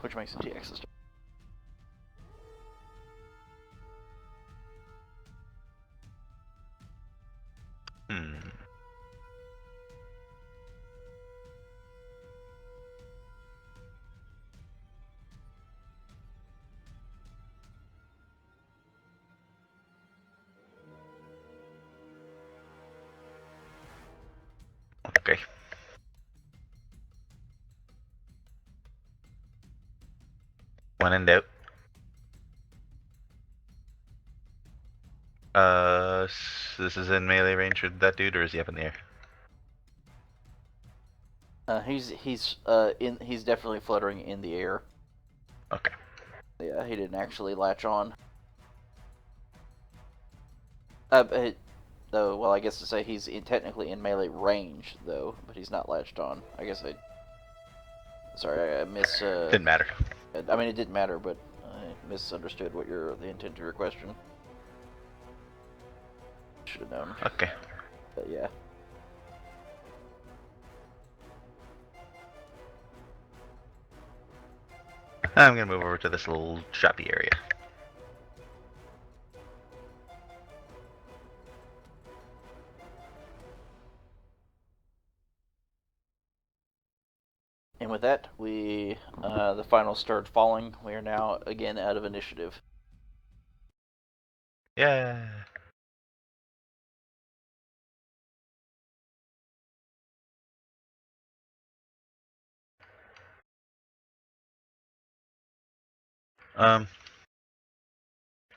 Speaker 1: Which makes it Tiax's turn.
Speaker 3: Okay. When in doubt. This is in melee range with that dude, or is he up in the air?
Speaker 1: He's definitely fluttering in the air.
Speaker 3: Okay.
Speaker 1: Yeah, he didn't actually latch on. Though, well, I guess to say he's technically in melee range, though, but he's not latched on. I guess sorry, I
Speaker 3: Didn't matter.
Speaker 1: I mean, it didn't matter, but I misunderstood what the intent of your question. Should have known.
Speaker 3: Okay.
Speaker 1: But yeah.
Speaker 3: I'm gonna move over to this little shoppy area.
Speaker 1: And with that, the final started falling. We are now again out of initiative.
Speaker 3: Yeah.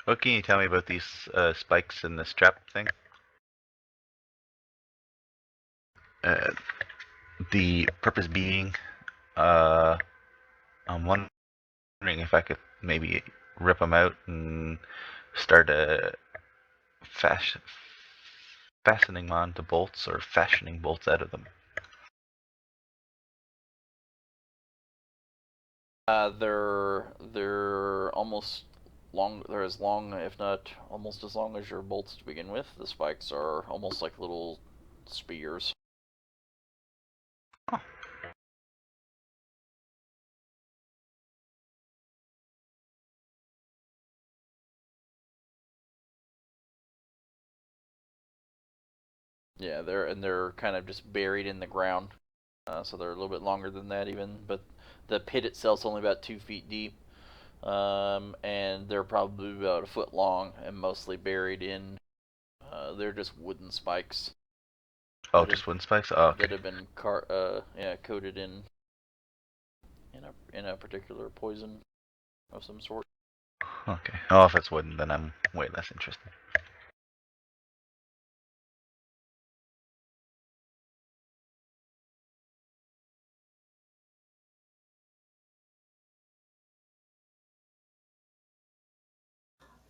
Speaker 3: What can you tell me about these spikes in this trap thing? The purpose being, I'm wondering if I could maybe rip them out and start fastening them onto bolts or fashioning bolts out of them.
Speaker 1: They're almost long. They're as long, if not almost as long as your bolts to begin with. The spikes are almost like little spears.
Speaker 3: Oh.
Speaker 1: Yeah, they're kind of just buried in the ground, so they're a little bit longer than that even. But the pit itself's only about 2 feet deep, and they're probably about a foot long and mostly buried in. They're just wooden spikes.
Speaker 3: Oh, just wooden spikes. Oh, okay.
Speaker 1: That have been coated in a particular poison of some sort.
Speaker 3: Okay. Oh, if it's wooden, then I'm way less interested.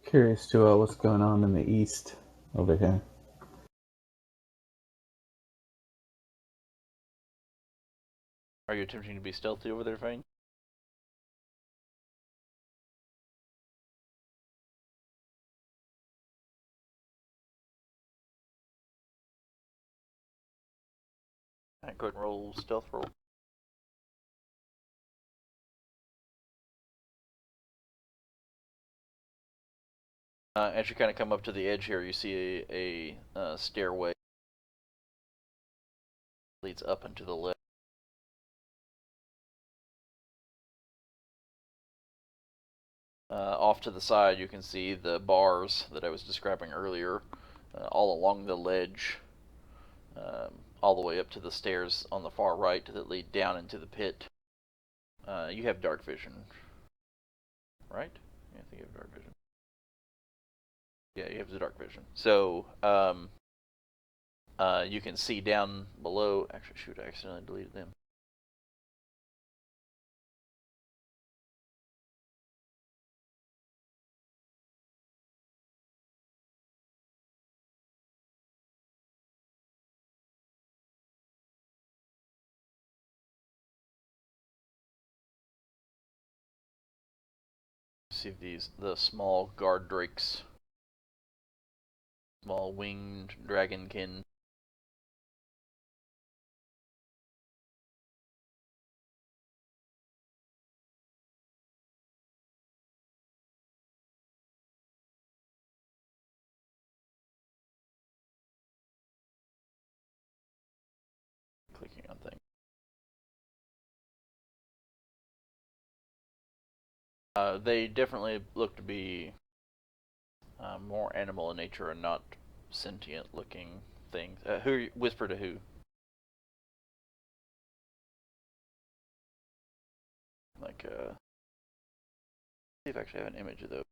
Speaker 6: Curious to what's going on in the east over here.
Speaker 1: Are you attempting to be stealthy over there, Fane? Alright, go ahead and roll stealth roll. As you kind of come up to the edge here, you see a stairway leads up into the lift. Off to the side, you can see the bars that I was describing earlier, all along the ledge, all the way up to the stairs on the far right that lead down into the pit. You have dark vision, right? Yeah, I think you have dark vision. Yeah, you have the dark vision. So, you can see down below. Actually, shoot, I accidentally deleted them. See the small guard drakes, small winged dragonkin. Clicking on things. They definitely look to be more animal in nature and not sentient-looking things. Who whisper to who? Like, see if I actually have an image of those.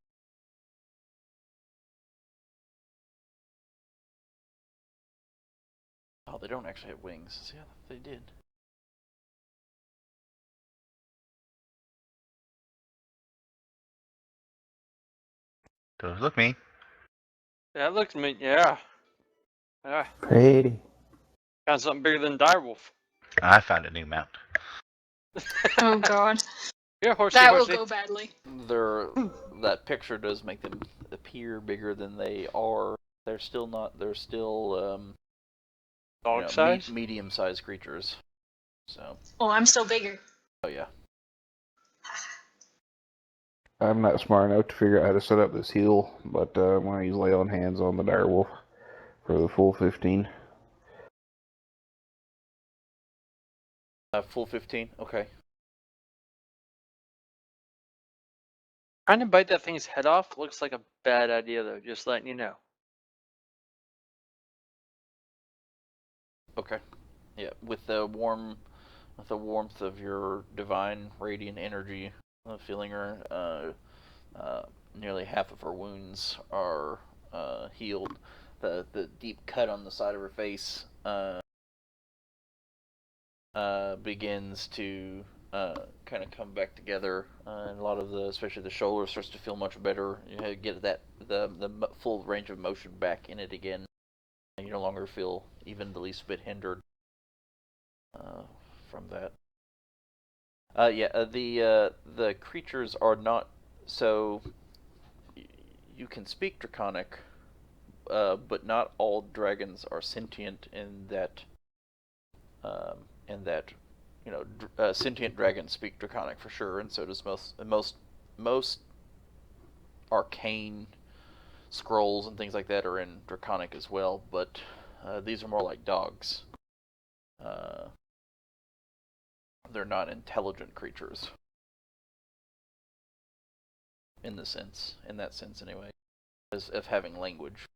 Speaker 1: Oh, they don't actually have wings. See, I thought they did.
Speaker 3: Those look mean.
Speaker 2: Yeah, it looked to me. Yeah. Yeah.
Speaker 6: Pretty.
Speaker 2: Found something bigger than direwolf.
Speaker 3: I found a new mount.
Speaker 5: Oh god,
Speaker 2: Yeah, horsey,
Speaker 5: that
Speaker 2: horsey.
Speaker 5: will go badly.
Speaker 1: That picture does make them appear bigger than they are. They're still not. They're still
Speaker 2: Dog size?
Speaker 1: medium-sized creatures. So.
Speaker 5: Oh, I'm still bigger.
Speaker 1: Oh yeah.
Speaker 4: I'm not smart enough to figure out how to set up this heal, but I'm going to use lay on hands on the direwolf for the full 15.
Speaker 1: Full 15. Okay.
Speaker 2: Trying to bite that thing's head off looks like a bad idea, though. Just letting you know.
Speaker 1: Okay. Yeah, with the warmth of your divine radiant energy, feeling her, nearly half of her wounds are healed. The deep cut on the side of her face begins to kind of come back together, and a lot of especially the shoulder starts to feel much better. You get the full range of motion back in it again. And you no longer feel even the least bit hindered from that. The creatures are not so. You can speak Draconic, but not all dragons are sentient in that. Sentient dragons speak Draconic for sure, and so does most arcane scrolls and things like that are in Draconic as well. But these are more like dogs. They're not intelligent creatures in that sense anyway, as of having language.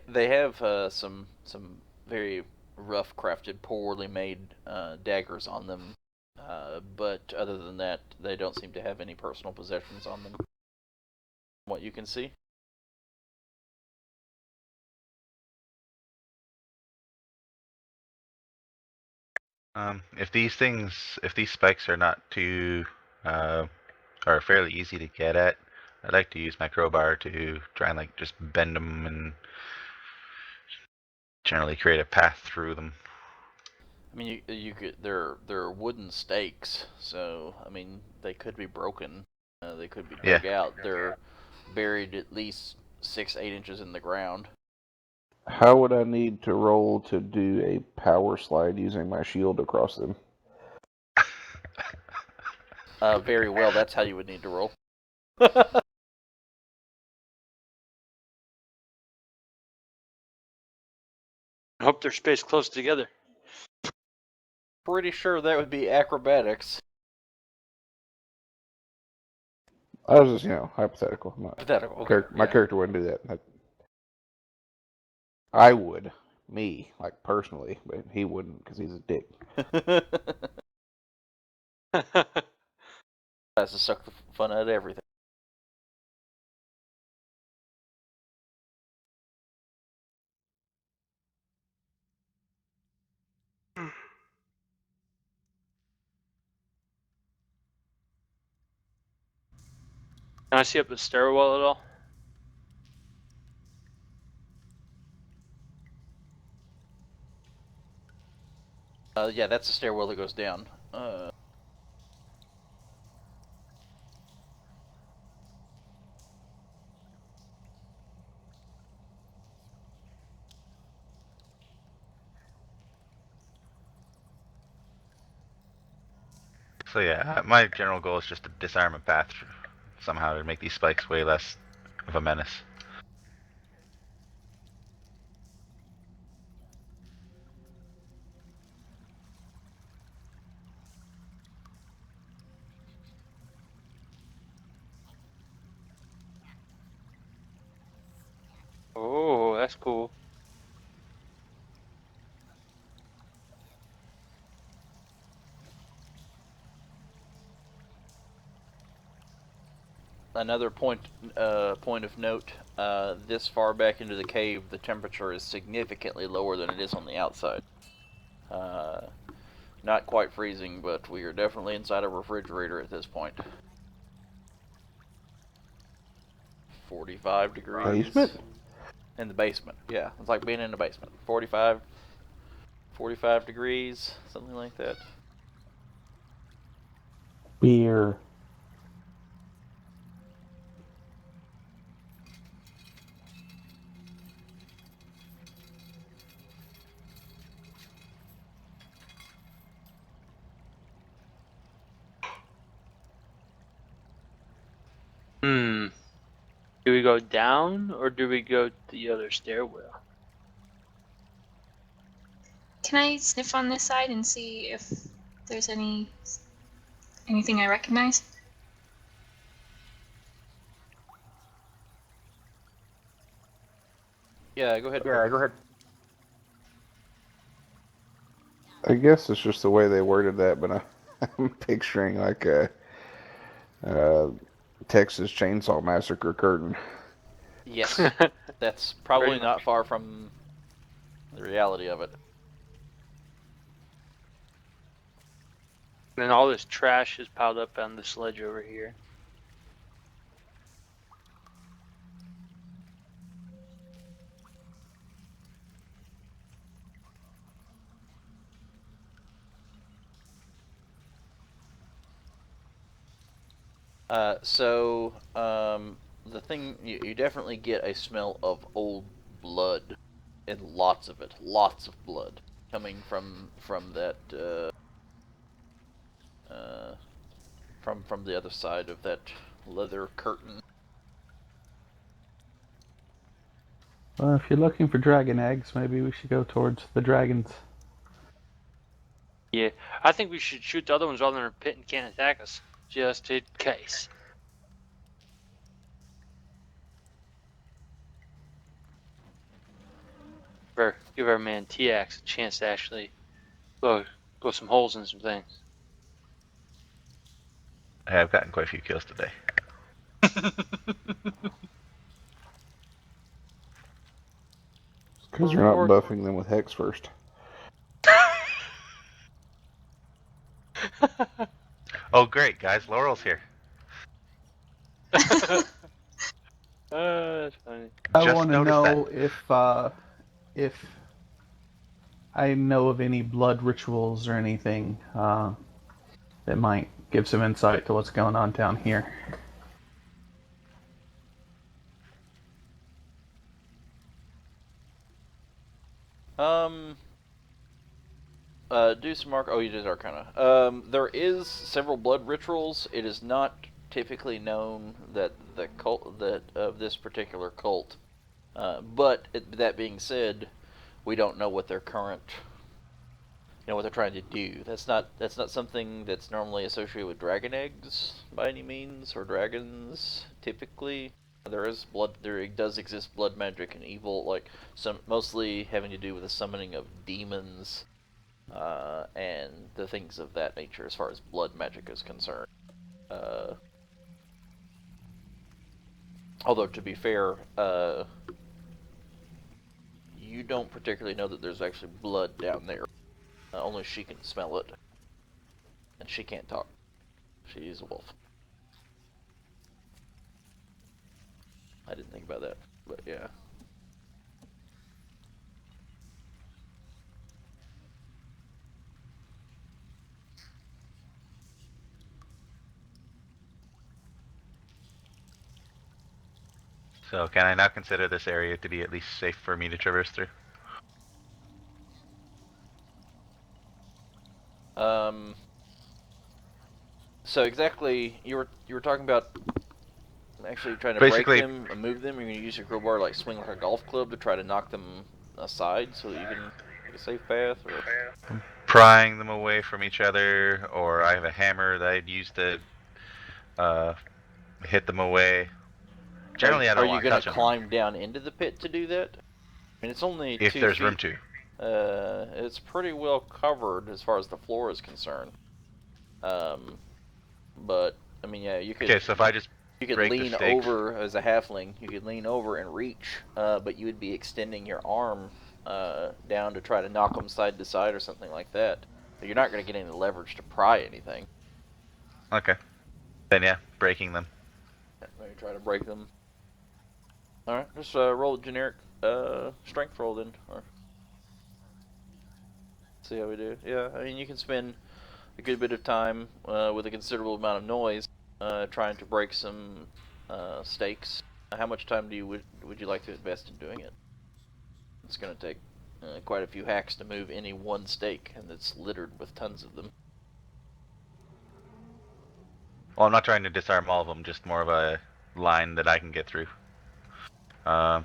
Speaker 1: They have some very rough crafted, poorly made daggers on them, but other than that, they don't seem to have any personal possessions on them. From what you can see.
Speaker 3: If these spikes are not too, are fairly easy to get at, I'd like to use my crowbar to try and like just bend them and generally create a path through them.
Speaker 1: I mean, you could. They're wooden stakes, so I mean they could be broken. They could be dug out. They're buried at least 6-8 inches in the ground.
Speaker 4: How would I need to roll to do a power slide using my shield across them?
Speaker 1: Very well. That's how you would need to roll.
Speaker 2: I hope they're spaced close together.
Speaker 1: Pretty sure that would be acrobatics.
Speaker 4: I was just, hypothetical.
Speaker 1: Hypothetical. Okay.
Speaker 4: My character wouldn't do that. I would, me, like personally, but he wouldn't because he's a dick.
Speaker 1: Has to suck the fun out of everything.
Speaker 2: Can I see up the stairwell at all?
Speaker 1: Yeah, that's the stairwell that goes down.
Speaker 3: So yeah, my general goal is just to disarm a path somehow to make these spikes way less of a menace.
Speaker 2: Oh, that's cool.
Speaker 1: Another point of note: this far back into the cave, the temperature is significantly lower than it is on the outside. Not quite freezing, but we are definitely inside a refrigerator at this point. 45 degrees.
Speaker 4: Basement?
Speaker 1: In the basement, yeah. It's like being in the basement. 45 degrees, something like that.
Speaker 6: Beer.
Speaker 2: Do we go down or do we go to the other stairwell?
Speaker 5: Can I sniff on this side and see if there's anything I recognize?
Speaker 1: Yeah, go ahead.
Speaker 4: I guess it's just the way they worded that, but I'm picturing like a Texas Chainsaw Massacre curtain.
Speaker 1: Yes, that's probably
Speaker 2: Pretty
Speaker 1: not
Speaker 2: much.
Speaker 1: far from the reality of it.
Speaker 2: And then all this trash is piled up on this ledge over here.
Speaker 1: The thing you definitely get a smell of old blood, and lots of it, lots of blood coming from that from the other side of that leather curtain.
Speaker 6: Well, if you're looking for dragon eggs, maybe we should go towards the dragons.
Speaker 2: Yeah, I think we should shoot the other ones while they're in a pit and can't attack us, just in case. Give our man Tiax a chance to actually blow some holes in some things.
Speaker 3: I've gotten quite a few kills today.
Speaker 4: Because you're not buffing them with Hex first.
Speaker 3: Oh, great, guys. Laurel's here.
Speaker 2: That's funny.
Speaker 6: I
Speaker 3: Just
Speaker 6: want to
Speaker 3: noticed that.
Speaker 6: know if I know of any blood rituals or anything that might give some insight to what's going on down here.
Speaker 1: Do some mark. Oh, you did Arcana. There is several blood rituals. It is not typically known that the cult that of this particular cult. That being said, we don't know what their current, what they're trying to do. That's not something that's normally associated with dragon eggs by any means, or dragons typically. There does exist blood magic and evil, like some mostly having to do with the summoning of demons, and the things of that nature as far as blood magic is concerned. Although to be fair, you don't particularly know that there's actually blood down there. Only she can smell it, and she can't talk. She's a wolf. I didn't think about that, but yeah.
Speaker 3: So can I now consider this area to be at least safe for me to traverse through?
Speaker 1: So exactly, you were talking about actually trying to
Speaker 3: Basically-
Speaker 1: break them and move them. You're going to use your crowbar like swing like a golf club to try to knock them aside so that you can take a safe path, or
Speaker 3: Prying them away from each other, or I have a hammer that I'd use to hit them away. Generally, I don't
Speaker 1: are you
Speaker 3: want to
Speaker 1: going
Speaker 3: touch
Speaker 1: to
Speaker 3: them.
Speaker 1: climb down into the pit to do that? I mean, it's only
Speaker 3: If
Speaker 1: 2
Speaker 3: there's
Speaker 1: feet.
Speaker 3: room to.
Speaker 1: It's pretty well covered as far as the floor is concerned. But I mean, yeah, you could.
Speaker 3: Okay, so if I just
Speaker 1: You could
Speaker 3: break the
Speaker 1: lean
Speaker 3: stakes.
Speaker 1: over as a halfling. You could lean over and reach, but you would be extending your arm down to try to knock them side to side or something like that. But you're not going to get any leverage to pry anything.
Speaker 3: Okay. Then yeah, breaking them.
Speaker 1: Maybe try to break them. All right, just roll a generic strength roll then, or see how we do. Yeah, I mean you can spend a good bit of time with a considerable amount of noise trying to break some stakes. How much time would you like to invest in doing it? It's going to take quite a few hacks to move any one stake, and it's littered with tons of them.
Speaker 3: Well, I'm not trying to disarm all of them, just more of a line that I can get through. I'd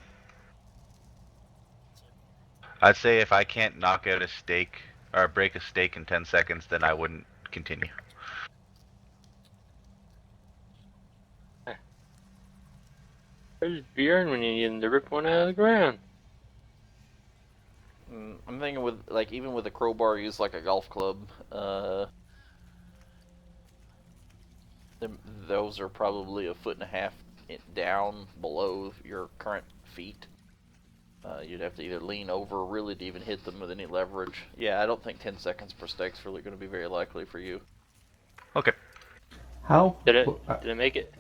Speaker 3: say if I can't knock out a stake or break a stake in 10 seconds, then I wouldn't continue.
Speaker 2: There's Bjorn when you need him to rip one out of the ground.
Speaker 1: I'm thinking with even with a crowbar used like a golf club, those are probably 1.5 feet down below your current feet. You'd have to either lean over really to even hit them with any leverage. Yeah, I don't think 10 seconds per stake's really going to be very likely for you.
Speaker 3: Okay.
Speaker 6: How?
Speaker 2: Did it make it?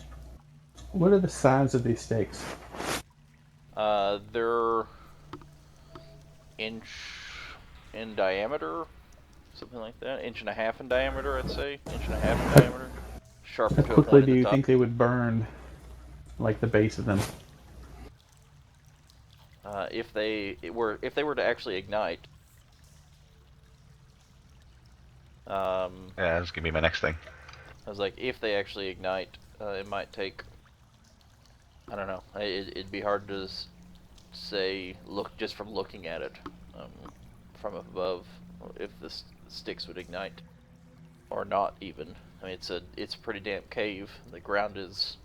Speaker 6: What are the size of these stakes?
Speaker 1: They're inch in diameter, something like that. 1.5 inches in diameter, I'd say. 1.5 inches in diameter. Sharp
Speaker 6: How
Speaker 1: to a
Speaker 6: quickly
Speaker 1: point
Speaker 6: do
Speaker 1: at the
Speaker 6: you
Speaker 1: top.
Speaker 6: think they would burn, like the base of them?
Speaker 1: If they were to actually ignite,
Speaker 3: Yeah, that's gonna be my next thing.
Speaker 1: I was like, if they actually ignite, it might take. I don't know. It'd be hard to say. Look just from looking at it, from above, if the sticks would ignite, or not even. I mean, it's a pretty damp cave. The ground is,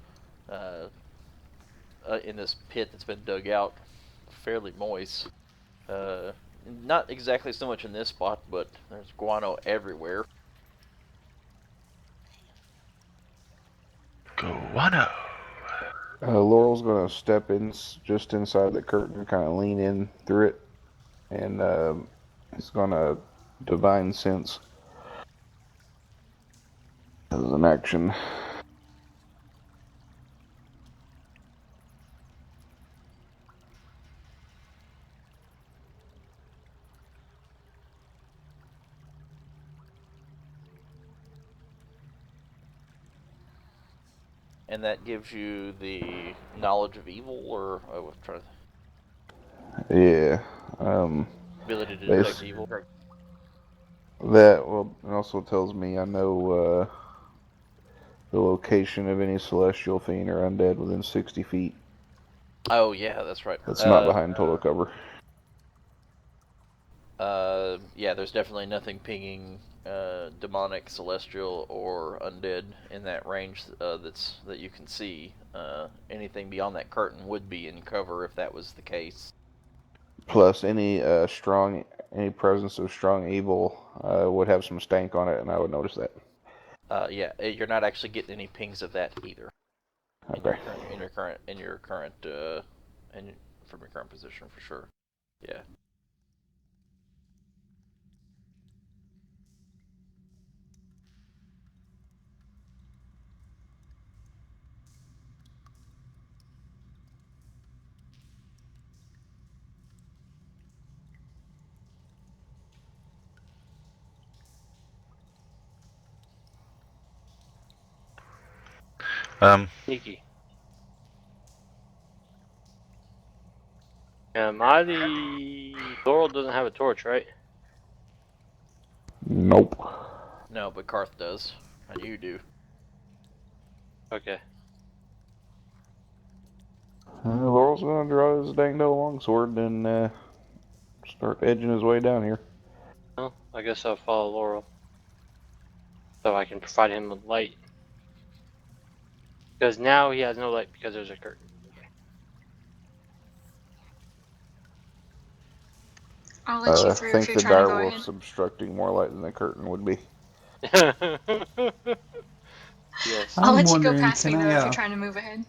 Speaker 1: in this pit that's been dug out, fairly moist. Not exactly so much in this spot, but there's guano everywhere.
Speaker 3: Guano.
Speaker 4: Laurel's gonna step in just inside the curtain, kind of lean in through it, and he's gonna divine sense as an action.
Speaker 1: And that gives you the knowledge of evil, or try
Speaker 4: Yeah.
Speaker 1: ability to
Speaker 4: Bas-
Speaker 1: detect evil.
Speaker 4: That, well, it also tells me I know the location of any celestial fiend or undead within 60 feet.
Speaker 1: Oh yeah, that's right.
Speaker 4: That's not behind total cover.
Speaker 1: Yeah, there's definitely nothing pinging demonic, celestial, or undead in that range that you can see. Anything beyond that curtain would be in cover if that was the case.
Speaker 4: Plus, any presence of strong evil would have some stank on it, and I would notice that.
Speaker 1: Yeah, you're not actually getting any pings of that either.
Speaker 4: Okay.
Speaker 1: In your current from your current position for sure. Yeah.
Speaker 2: Sneaky. Am I the Laurel doesn't have a torch, right?
Speaker 4: Nope.
Speaker 1: No, but Karth does, and you do.
Speaker 2: Okay.
Speaker 4: Laurel's gonna draw his dang longsword and start edging his way down here.
Speaker 2: Well, I guess I'll follow Laurel. So I can provide him with light. Because now he has no light because there's a curtain.
Speaker 5: I'll let you
Speaker 4: I
Speaker 5: through if
Speaker 4: think
Speaker 5: you're
Speaker 4: the
Speaker 5: trying to go ahead.
Speaker 4: direwolf's obstructing more light than the curtain would be.
Speaker 2: Yes.
Speaker 5: I'll
Speaker 6: I'm
Speaker 5: let you go
Speaker 6: wondering,
Speaker 5: past me though if you're trying to move ahead.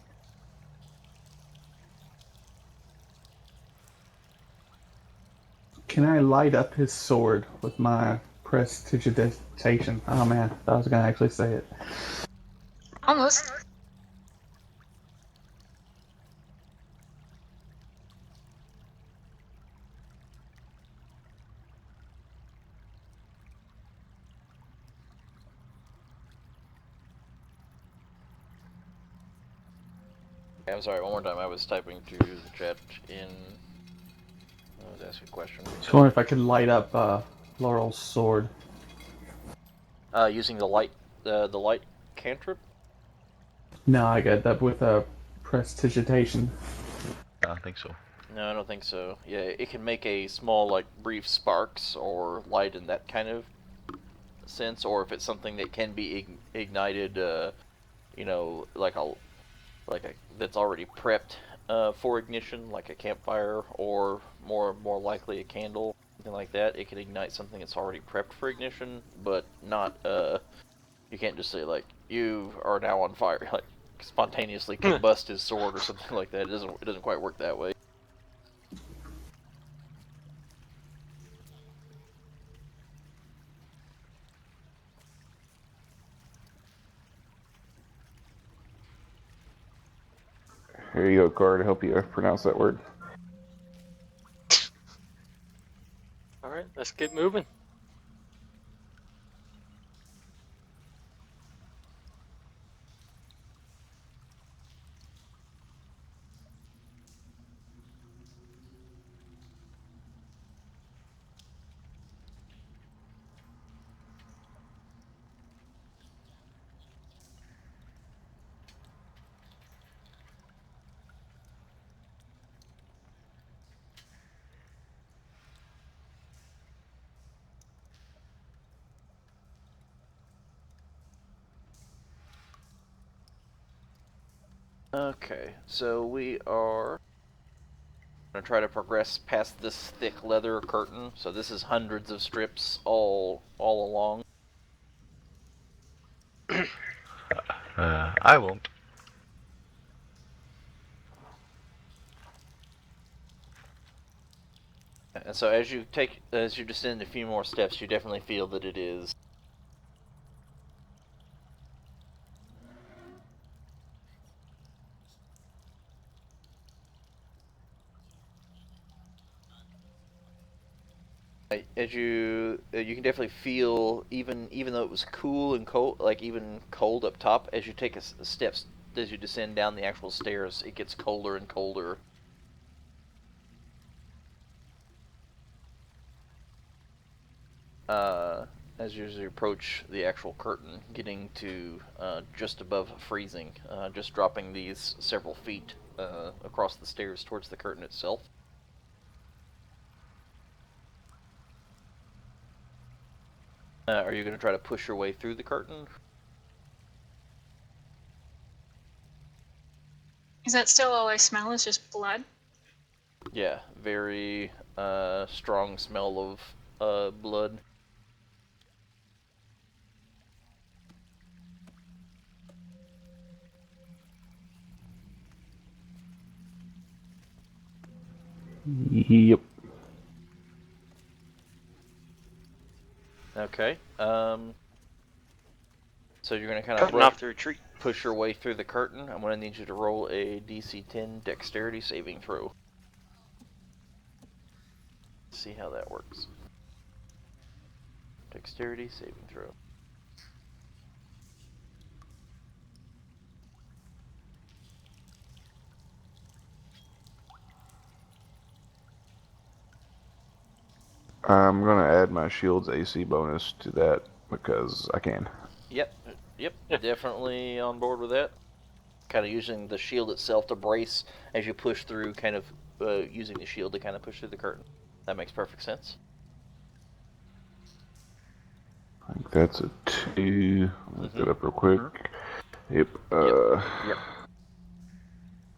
Speaker 6: can I light up his sword with my prestidigitation? Oh man, I was gonna actually say it.
Speaker 5: Almost.
Speaker 1: I'm sorry, one more time. I was typing to the chat in. I was asking a question.
Speaker 6: Just wondering if I could light up Laurel's sword.
Speaker 1: Using the light cantrip.
Speaker 6: No, I got that with a prestidigitation.
Speaker 3: I don't think so.
Speaker 1: No, I don't think so. Yeah, it can make a small, like, brief sparks or light in that kind of sense, or if it's something that can be ignited, you know, that's already prepped for ignition, like a campfire, or more likely a candle, something like that. It can ignite something that's already prepped for ignition, but not. You can't just say like you are now on fire, like spontaneously combust his sword or something like that. It doesn't quite work that way.
Speaker 4: Here you go, Car, to help you pronounce that word.
Speaker 2: Alright, let's get moving.
Speaker 1: Okay, so we are gonna try to progress past this thick leather curtain. So this is hundreds of strips all along.
Speaker 3: I won't.
Speaker 1: And so as you descend a few more steps, you definitely feel that it is As you can definitely feel, even though it was cool and cold, like even cold up top, as you take steps, as you descend down the actual stairs, it gets colder and colder. As you approach the actual curtain, getting to just above freezing, just dropping these several feet across the stairs towards the curtain itself. Are you going to try to push your way through the curtain?
Speaker 5: Is that still all I smell? Is just blood?
Speaker 1: Yeah, very strong smell of blood.
Speaker 4: Yep.
Speaker 1: Okay. So you're going to kind
Speaker 2: Cutting
Speaker 1: of
Speaker 2: off the retreat.
Speaker 1: push your way through the curtain. I'm going to need you to roll a DC 10 dexterity saving throw. See how that works. Dexterity saving throw.
Speaker 4: I'm gonna add my shield's AC bonus to that because I can.
Speaker 1: Yep, definitely on board with that. Kind of using the shield itself to brace as you push through, kind of using the shield to kind of push through the curtain. That makes perfect sense.
Speaker 4: I think that's a 2. Look that up real quick. Yep.
Speaker 1: Yep.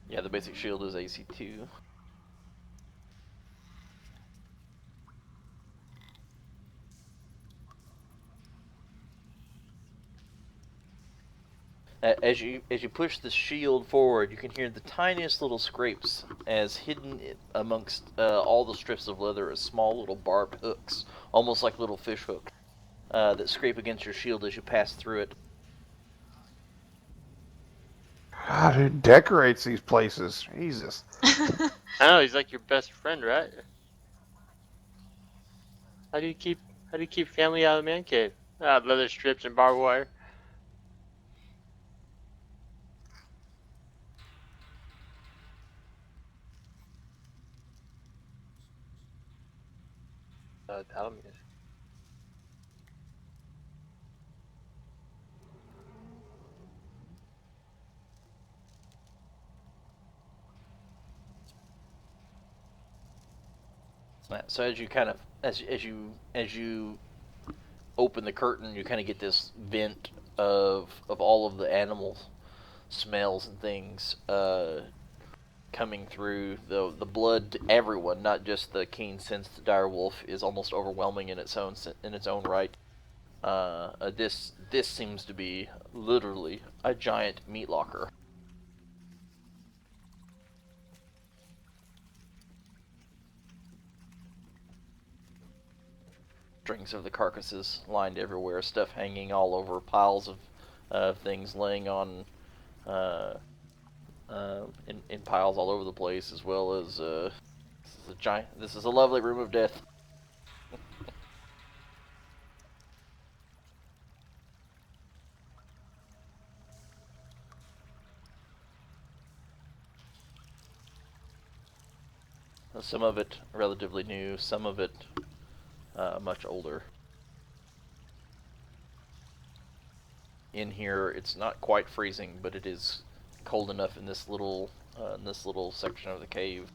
Speaker 1: Yeah, the basic shield is AC 2. As you push the shield forward, you can hear the tiniest little scrapes as hidden amongst all the strips of leather as small little barbed hooks, almost like little fish hooks, that scrape against your shield as you pass through it.
Speaker 4: God, who decorates these places? Jesus.
Speaker 2: I know, he's like your best friend, right? How do you keep family out of the man cave? Leather strips and barbed wire. Tell me.
Speaker 1: So as you kind of as you open the curtain, you kind of get this vent of all of the animal smells and things coming through. The blood to everyone, not just the keen sensed dire wolf, is almost overwhelming in its own right. This seems to be literally a giant meat locker. Strings of the carcasses lined everywhere, stuff hanging all over, piles of things laying on in piles all over the place, as well as this is a lovely room of death. Some of it relatively new, some of it much older. In here, it's not quite freezing, but it is cold enough in this little section of the cave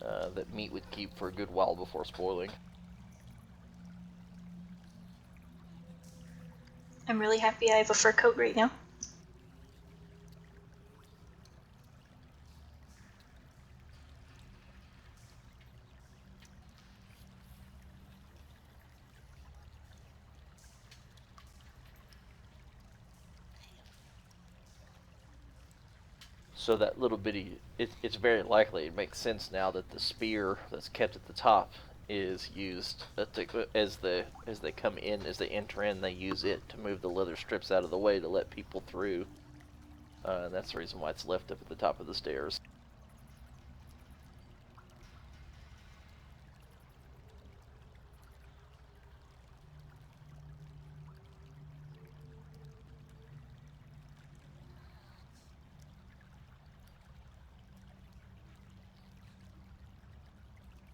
Speaker 1: that meat would keep for a good while before spoiling.
Speaker 5: I'm really happy I have a fur coat right now.
Speaker 1: So that little bitty, it's very likely, it makes sense now that the spear that's kept at the top is used as they come in, as they enter in, they use it to move the leather strips out of the way to let people through. And that's the reason why it's left up at the top of the stairs.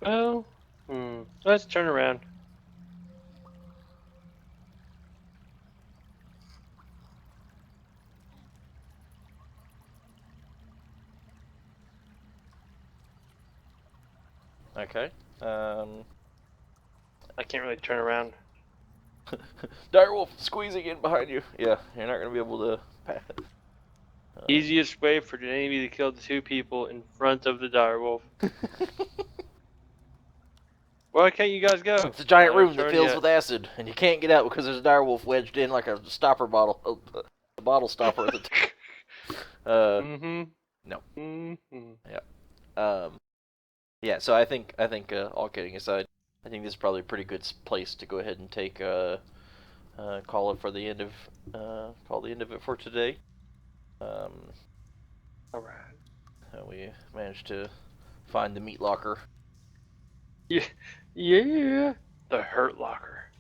Speaker 2: Well, let's turn around.
Speaker 1: Okay.
Speaker 2: I can't really turn around.
Speaker 1: Direwolf squeezing in behind you. Yeah, you're not gonna be able to.
Speaker 2: Easiest way for the enemy to kill the 2 people in front of the direwolf. Why can't you guys go?
Speaker 1: It's a giant
Speaker 2: I
Speaker 1: room
Speaker 2: haven't
Speaker 1: that
Speaker 2: started
Speaker 1: fills
Speaker 2: yet.
Speaker 1: with acid, and you can't get out because there's a direwolf wedged in like a stopper bottle, a bottle stopper at the top.
Speaker 2: Mm-hmm.
Speaker 1: No.
Speaker 2: Mm-hmm.
Speaker 1: Yeah. So I think all kidding aside, I think this is probably a pretty good place to go ahead and take call it for the end of it for today.
Speaker 2: All right.
Speaker 1: We managed to find the meat locker.
Speaker 2: Yeah. Yeah. The hurt locker.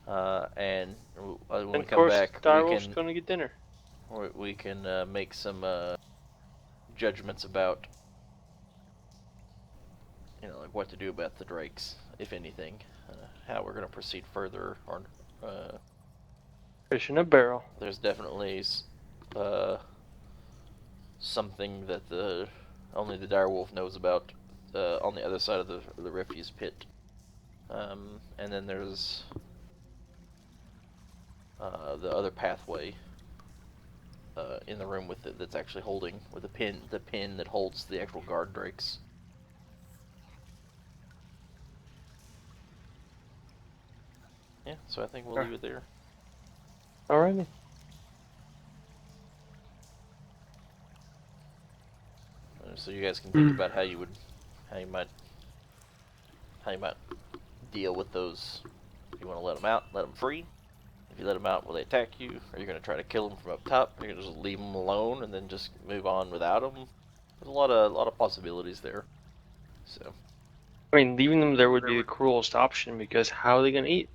Speaker 1: And when
Speaker 2: And
Speaker 1: we
Speaker 2: of
Speaker 1: come
Speaker 2: course,
Speaker 1: back,
Speaker 2: direwolf's gonna get dinner.
Speaker 1: we can make some judgments about, like what to do about the drakes, if anything, how we're going to proceed further. Or
Speaker 2: Fish in a barrel.
Speaker 1: there's definitely something that only the direwolf knows about on the other side of the refuse pit. And then there's the other pathway in the room with that's actually holding with the pin that holds the actual guard drakes. Yeah, so I think we'll leave it there.
Speaker 2: Alrighty.
Speaker 1: So you guys can think about how you might deal with those. If you want to let them out, let them free. If you let them out, will they attack you? Are you going to try to kill them from up top? Are you going to just leave them alone and then just move on without them? There's a lot of possibilities there. So.
Speaker 2: I mean, leaving them there would be the cruelest option because how are they gonna eat?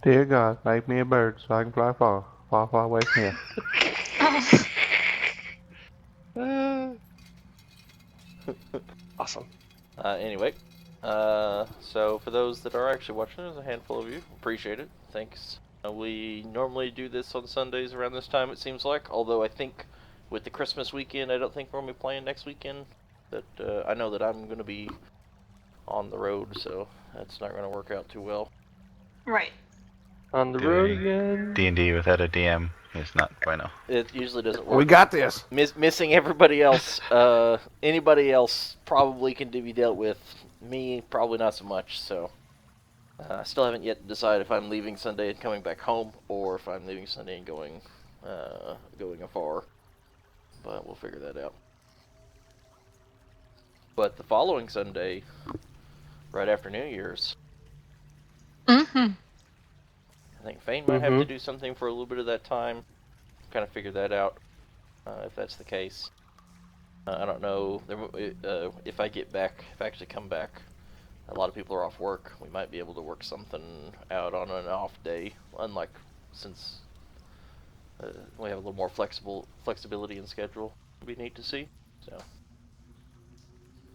Speaker 4: Dear God, make me a bird so I can fly far, far, far away from here.
Speaker 2: Awesome.
Speaker 1: Anyway, so for those that are actually watching, there's a handful of you. Appreciate it. Thanks. We normally do this on Sundays around this time, it seems like. Although I think with the Christmas weekend, I don't think we're going to be playing next weekend. That I know that I'm going to be on the road, so that's not going to work out too well.
Speaker 5: Right.
Speaker 2: On the road again.
Speaker 3: D&D without a DM is not bueno.
Speaker 1: It usually doesn't work.
Speaker 4: We got this.
Speaker 1: Missing everybody else. Anybody else probably can be dealt with. Me, probably not so much. So, I still haven't yet decided if I'm leaving Sunday and coming back home, or if I'm leaving Sunday and going afar. But we'll figure that out. But the following Sunday, right after New Year's,
Speaker 5: Mm-hmm.
Speaker 1: I think Fane might have to do something for a little bit of that time. Kind of figure that out, if that's the case. I don't know. If I actually come back, a lot of people are off work. We might be able to work something out on an off day. Unlike since we have a little more flexibility in schedule. It'd be neat to see. So,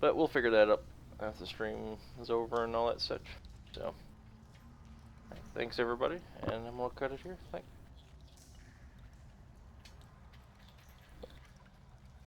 Speaker 1: but we'll figure that up after the stream is over and all that such. So, thanks everybody, and I'm gonna cut it here. Thanks.